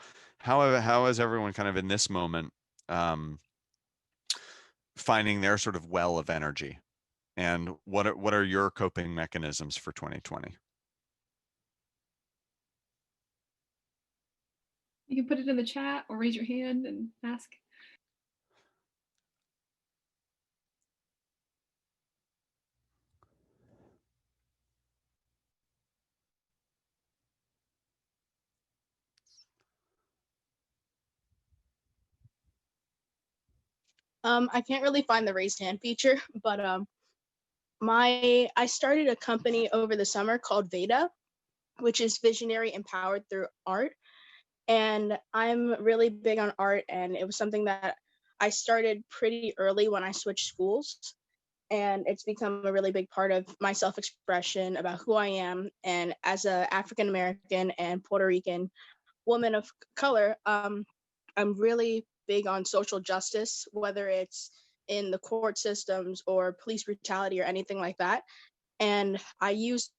is everyone kind of in this moment finding their sort of well of energy? And what are your coping mechanisms for 2020? You can put it in the chat or raise your hand and ask. I can't really find the raised hand feature, but I started a company over the summer called Veda, which is visionary empowered through art. And I'm really big on art, and it was something that I started pretty early when I switched schools. And it's become a really big part of my self-expression about who I am. And as an African-American and Puerto Rican woman of color, I'm really big on social justice, whether it's in the court systems or police brutality or anything like that. And I use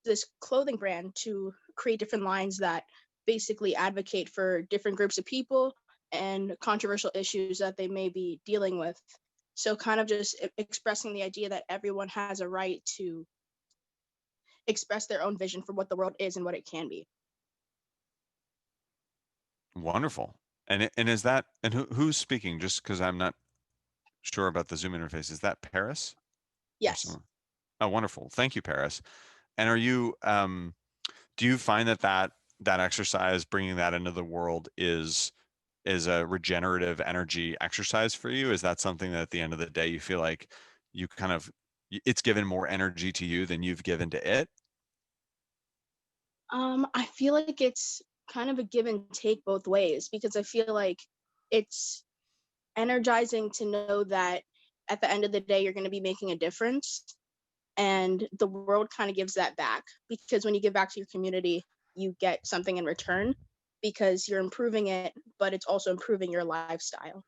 this clothing brand to create different lines that basically advocate for different groups of people and controversial issues that they may be dealing with. So kind of just expressing the idea that everyone has a right to express their own vision for what the world is and what it can be. Wonderful. And is that, and who's speaking? Just because I'm not sure about the Zoom interface. Is that Paris? Or Yes. someone? Oh, wonderful. Thank you, Paris. And are you, do you find that exercise, bringing that into the world, is a regenerative energy exercise for you? Is that something that at the end of the day you feel like you kind of, it's given more energy to you than you've given to it? I feel like it's kind of a give and take both ways, because I feel like it's energizing to know that at the end of the day you're going to be making a difference, and the world kind of gives that back, because when you give back to your community you get something in return, because you're improving it, but it's also improving your lifestyle.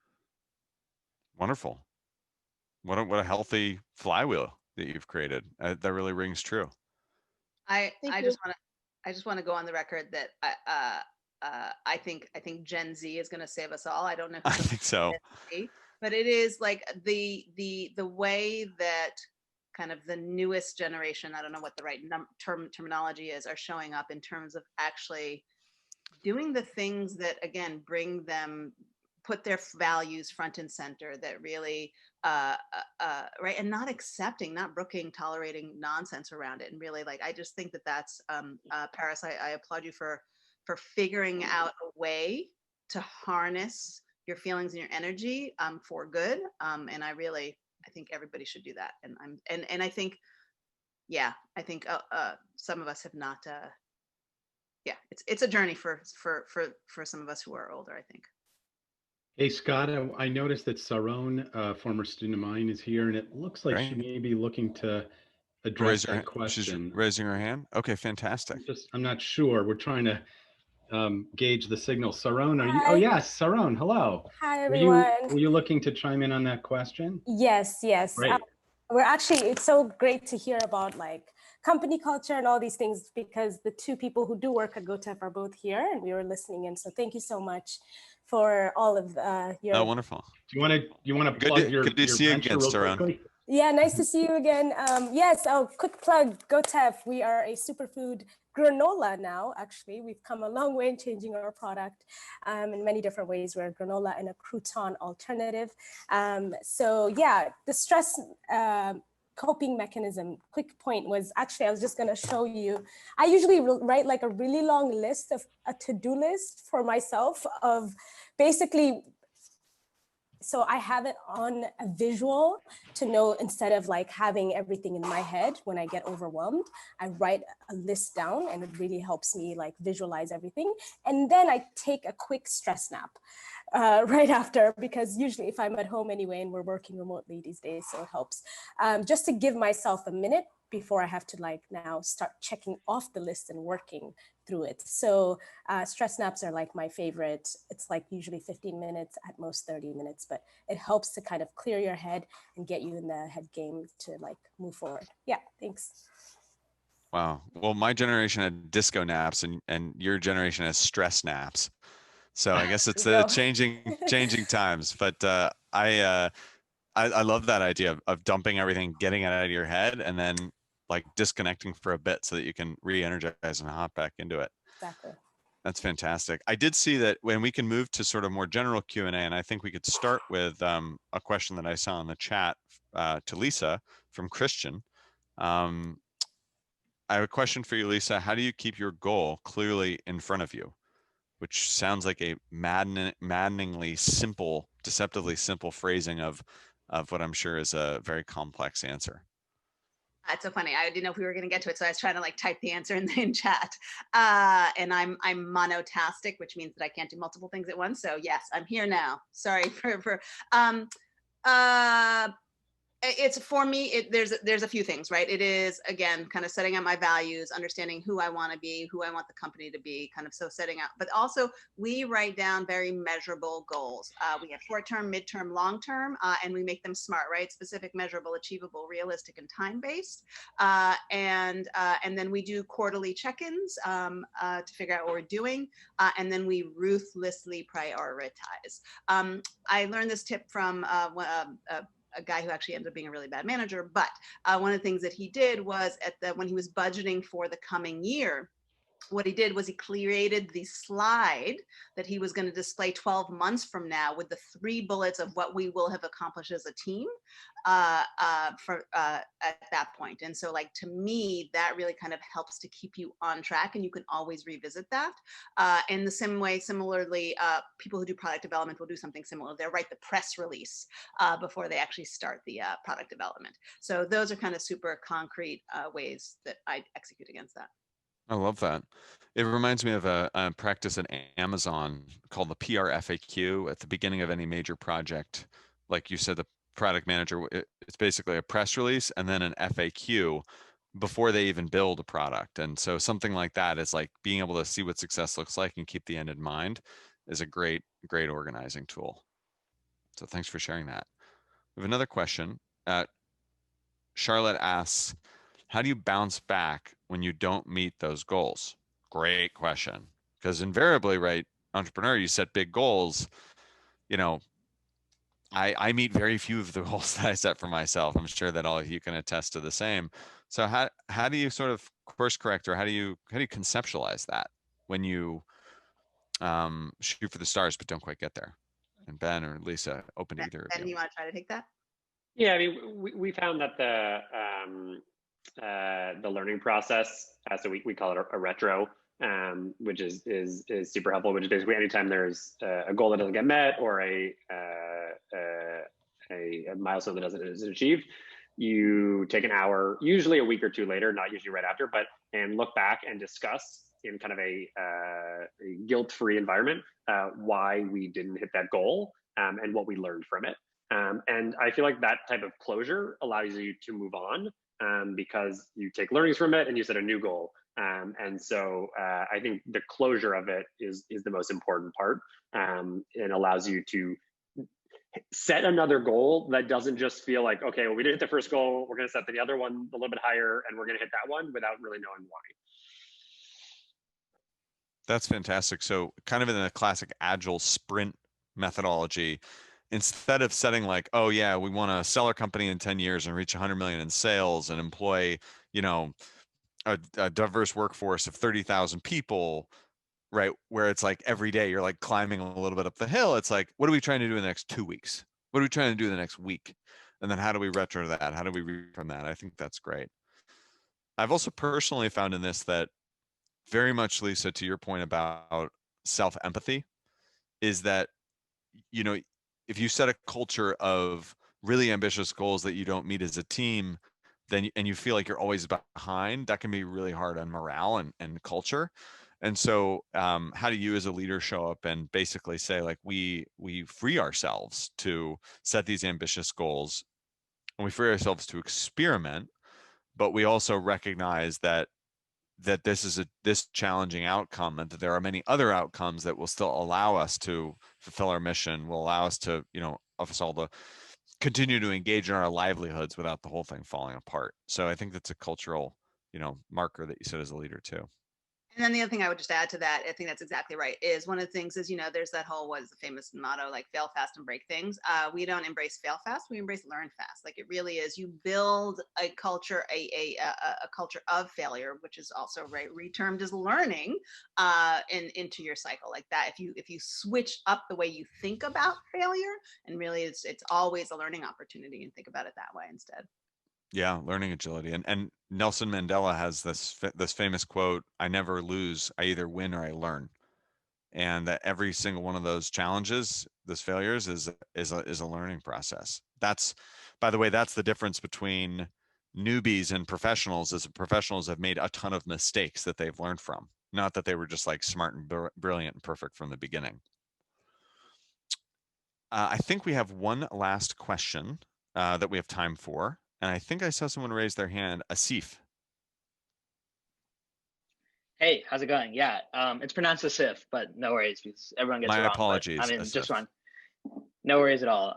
Wonderful. What a healthy flywheel that you've created. That really rings true. I Thank just you. want to go on the record that I think Gen Z is going to save us all. I don't know I who think so. Gen Z, but it is like the way that kind of the newest generation, I don't know what the right terminology is, are showing up in terms of actually doing the things that, again, put their values front and center, that really right, and not accepting, not brooking, tolerating nonsense around it, and really, like, I just think that that's Paris, I applaud you for figuring out a way to harness your feelings and your energy for good, and I think everybody should do that, and I think, yeah, I think some of us have not yeah, it's a journey for some of us who are older, I think. Hey, Scott, I noticed that Saron, a former student of mine, is here, and it looks like she Great. may be looking to address that question. She's raising her hand. Okay, fantastic. I'm not sure. We're trying to gauge the signal. Saron, are you? Hi. Oh, yes, Saron. Hello. Hi, everyone. Were you looking to chime in on that question? Yes. Great. It's so great to hear about like company culture and all these things, because the two people who do work at GoTef are both here and we were listening in. So thank you so much for all of your. Oh, wonderful. Do you want to plug your good to see you venture again, real Saron. quickly? Yeah, nice to see you again. Yes, quick plug, GoTef. We are a superfood granola now, actually. We've come a long way in changing our product in many different ways. We're a granola and a crouton alternative. So yeah, the stress coping mechanism, quick point was, actually, I was just gonna show you, I usually write like a really long list of a to-do list for myself of basically, so I have it on a visual to know, instead of like having everything in my head when I get overwhelmed, I write a list down and it really helps me like visualize everything. And then I take a quick stress nap right after, because usually if I'm at home anyway, and we're working remotely these days, so it helps just to give myself a minute before I have to like now start checking off the list and working through it. So stress naps are like my favorite. It's like usually 15 minutes, at most 30 minutes, but it helps to kind of clear your head and get you in the head game to like move forward. Yeah, thanks. Wow. Well, my generation had disco naps, and your generation has stress naps. So I guess it's changing times. But I love that idea of dumping everything, getting it out of your head, and then like disconnecting for a bit so that you can re-energize and hop back into it. Exactly. That's fantastic. I did see that when we can move to sort of more general Q&A, and I think we could start with a question that I saw in the chat to Lisa from Christian. I have a question for you, Lisa. How do you keep your goal clearly in front of you? Which sounds like a maddeningly simple, deceptively simple phrasing of what I'm sure is a very complex answer. That's so funny. I didn't know if we were going to get to it, so I was trying to like type the answer in chat. And I'm monotastic, which means that I can't do multiple things at once. So yes, I'm here now. Sorry for it's for me, there's a few things, right? It is, again, kind of setting out my values, understanding who I want to be, who I want the company to be, kind of, so setting out, but also we write down very measurable goals. We have short-term, mid-term, long-term, and we make them smart, right? Specific, measurable, achievable, realistic, and time-based. And then we do quarterly check-ins to figure out what we're doing. And then we ruthlessly prioritize. I learned this tip from a guy who actually ended up being a really bad manager. But one of the things that he did was when he was budgeting for the coming year, what he did was he created the slide that he was going to display 12 months from now with the 3 bullets of what we will have accomplished as a team at that point. And so, like, to me, that really kind of helps to keep you on track, and you can always revisit that. In the same way, similarly, people who do product development will do something similar. They'll write the press release before they actually start the product development. So those are kind of super concrete ways that I execute against that. I love that. It reminds me of a practice at Amazon called the PR FAQ at the beginning of any major project. Like you said, the product manager, it's basically a press release and then an FAQ before they even build a product. And so something like that is like being able to see what success looks like and keep the end in mind is a great organizing tool. So thanks for sharing that. We have another question. Charlotte asks, how do you bounce back when you don't meet those goals? Great question. Because invariably, right, entrepreneur, you set big goals. You know, I meet very few of the goals that I set for myself. I'm sure that all of you can attest to the same. So how do you sort of course correct, or how do you conceptualize that when you shoot for the stars but don't quite get there? And Ben or Lisa, open to either of you. Ben, you want to try to take that? Yeah, I mean, we found that the learning process, so we call it a retro, which is super helpful. Which is basically anytime there's a goal that doesn't get met or a milestone that isn't achieved, you take an hour, usually a week or two later, not usually right after, and look back and discuss in kind of a guilt-free environment why we didn't hit that goal and what we learned from it. And I feel like that type of closure allows you to move on because you take learnings from it and you set a new goal. And so I think the closure of it is the most important part, and allows you to set another goal that doesn't just feel like, okay, well, we didn't hit the first goal, we're going to set the other one a little bit higher and we're going to hit that one without really knowing why. That's fantastic. So kind of in the classic agile sprint methodology, instead of setting like, oh yeah, we want to sell our company in 10 years and reach 100 million in sales and employ, you know, a diverse workforce of 30,000 people, right? Where it's like every day you're like climbing a little bit up the hill. It's like, what are we trying to do in the next 2 weeks? What are we trying to do in the next week? And then how do we retro that? How do we read from that? I think that's great. I've also personally found in this that very much, Lisa, to your point about self-empathy, is that, you know, if you set a culture of really ambitious goals that you don't meet as a team, then and you feel like you're always behind, that can be really hard on morale and culture. And so how do you as a leader show up and basically say, like, we free ourselves to set these ambitious goals and we free ourselves to experiment, but we also recognize that this is this challenging outcome and that there are many other outcomes that will still allow us to fulfill our mission, will allow us to, you know, of us all to continue to engage in our livelihoods without the whole thing falling apart. So I think that's a cultural, you know, marker that you set as a leader too. And then the other thing I would just add to that, I think that's exactly right, is one of the things is, you know, there's that whole, what is the famous motto, like fail fast and break things. We don't embrace fail fast, we embrace learn fast. Like, it really is, you build a culture, a culture of failure, which is also retermed as learning into your cycle like that. If you switch up the way you think about failure, and really it's always a learning opportunity, and think about it that way instead. Yeah, learning agility. And Nelson Mandela has this famous quote, I never lose, I either win or I learn. And that every single one of those challenges, those failures is a learning process. That's, by the way, that's the difference between newbies and professionals, is professionals have made a ton of mistakes that they've learned from, not that they were just like smart and brilliant and perfect from the beginning. I think we have one last question that we have time for. And I think I saw someone raise their hand. Asif. Hey, how's it going? Yeah, it's pronounced Asif, but no worries because everyone gets it wrong. My apologies. I mean, Asif. just one. No worries at all.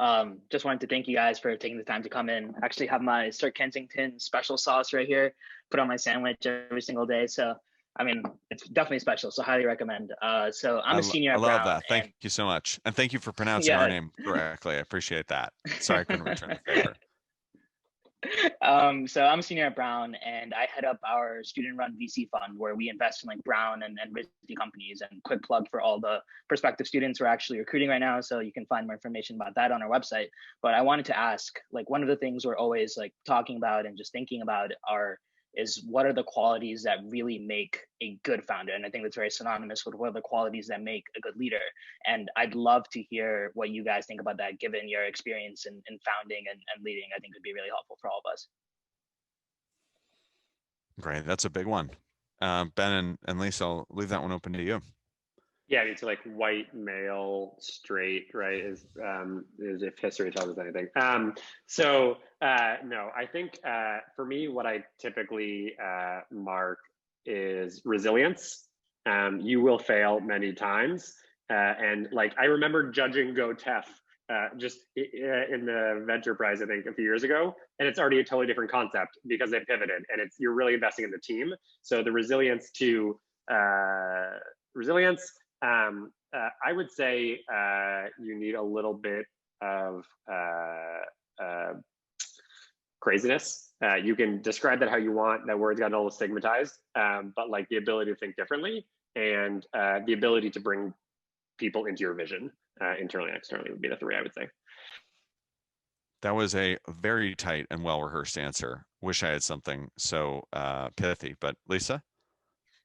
Just wanted to thank you guys for taking the time to come in. I actually have my Sir Kensington special sauce right here, put on my sandwich every single day. So I mean, it's definitely special, so highly recommend. So I'm a senior I at love Brown. that. Thank you so much. And thank you for pronouncing our Yeah. name correctly. I appreciate that. Sorry, I couldn't return the favor. So I'm a senior at Brown, and I head up our student-run VC fund where we invest in like Brown and Risky companies. And quick plug for all the prospective students we're actually recruiting right now, so you can find more information about that on our website. But I wanted to ask, like, one of the things we're always like talking about and just thinking about is what are the qualities that really make a good founder? And I think that's very synonymous with what are the qualities that make a good leader. And I'd love to hear what you guys think about that, given your experience in founding and leading. I think would be really helpful for all of us. Great, that's a big one. Ben and Lisa, I'll leave that one open to you. Yeah, I mean, so like white male, straight, right? Is if history tells us anything. No, I think for me, what I typically mark is resilience. You will fail many times, and like I remember judging GoTef just in the venture prize, I think a few years ago, and it's already a totally different concept because they pivoted, and you're really investing in the team. So the resilience to resilience. I would say you need a little bit of craziness. You can describe that how you want. That word's gotten a little stigmatized, but like the ability to think differently and the ability to bring people into your vision, internally and externally, would be the three I would say. That was a very tight and well-rehearsed answer. Wish I had something so pithy, but Lisa?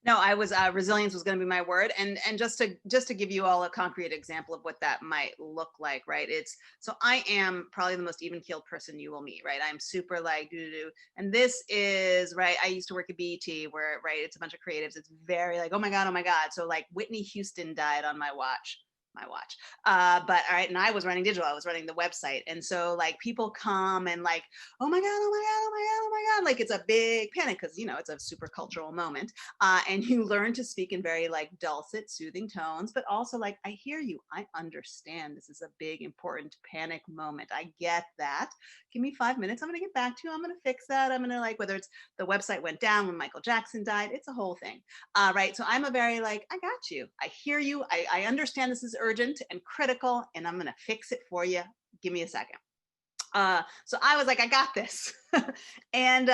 No, I was resilience was going to be my word, and just to give you all a concrete example of what that might look like, right? So I am probably the most even-keeled person you will meet, right? I'm super like do, and this is right. I used to work at BET, where right, it's a bunch of creatives. It's very like oh my god. So like Whitney Houston died on my watch. But all right, and I was running digital. I was running the website, and so like people come and like oh my god, like it's a big panic because it's a super cultural moment. And you learn to speak in very like dulcet, soothing tones, but also like, I hear you, I understand this is a big, important panic moment. I get that. Give me 5 minutes. I'm going to get back to you. I'm going to fix that. I'm going to like, whether it's the website went down when Michael Jackson died, it's a whole thing. Right. So I'm a very like, I got you. I hear you. I understand this is urgent and critical, and I'm going to fix it for you. Give me a second. So I was like, I got this. And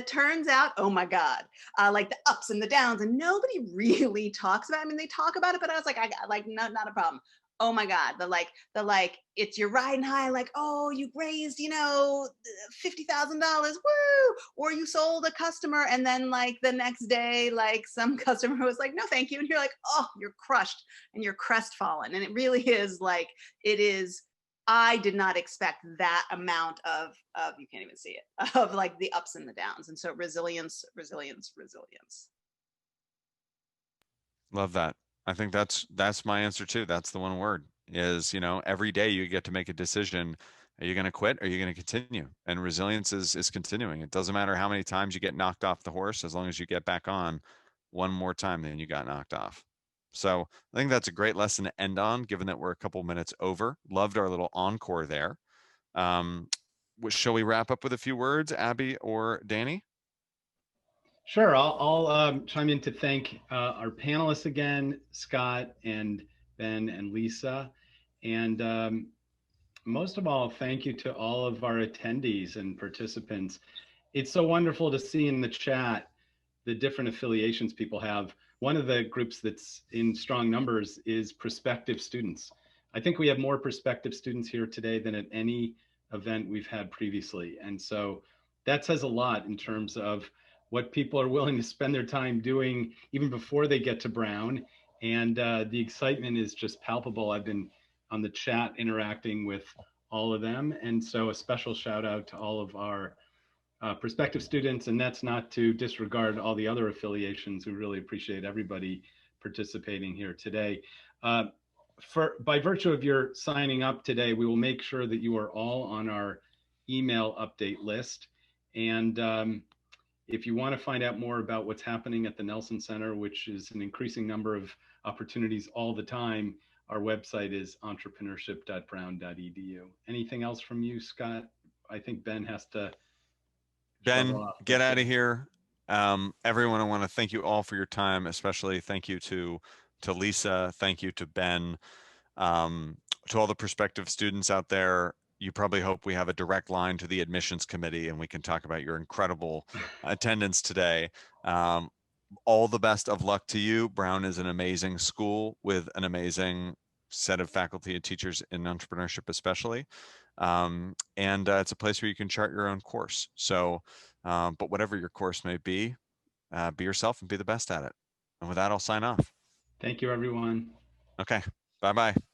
turns out, oh my God, like the ups and the downs, and nobody really talks about it. I mean, they talk about it, but I was like, I got like, no, not a problem. Oh my God, the like, it's your riding high, like, oh, you raised, $50,000, woo, or you sold a customer, and then like the next day, like some customer was like, no, thank you, and you're like, oh, you're crushed and you're crestfallen, and it really is like, it is. I did not expect that amount of you can't even see it, of like the ups and the downs. And so resilience. Love that. I think that's my answer too. That's the one word is, every day you get to make a decision. Are you going to quit? Or are you going to continue? And resilience is continuing. It doesn't matter how many times you get knocked off the horse, as long as you get back on one more time than you got knocked off. So I think that's a great lesson to end on, given that we're a couple minutes over. Loved our little encore there. Shall we wrap up with a few words, Abby or Danny? Sure, I'll chime in to thank our panelists again, Scott and Ben and Lisa. And most of all, thank you to all of our attendees and participants. It's so wonderful to see in the chat the different affiliations people have. One of the groups that's in strong numbers is prospective students. I think we have more prospective students here today than at any event we've had previously. And so that says a lot in terms of what people are willing to spend their time doing even before they get to Brown. And the excitement is just palpable. I've been on the chat interacting with all of them. And so a special shout out to all of our prospective students, and that's not to disregard all the other affiliations. We really appreciate everybody participating here today. By virtue of your signing up today, we will make sure that you are all on our email update list. And if you want to find out more about what's happening at the Nelson Center, which is an increasing number of opportunities all the time, our website is entrepreneurship.brown.edu. Anything else from you, Scott? I think Ben has to. Ben, get out of here. Everyone, I want to thank you all for your time, especially thank you to Lisa, thank you to Ben, to all the prospective students out there. You probably hope we have a direct line to the admissions committee and we can talk about your incredible attendance today. All the best of luck to you. Brown is an amazing school with an amazing set of faculty and teachers in entrepreneurship, especially. And it's a place where you can chart your own course. So, but whatever your course may be yourself and be the best at it. And with that, I'll sign off. Thank you, everyone. Okay. Bye-bye.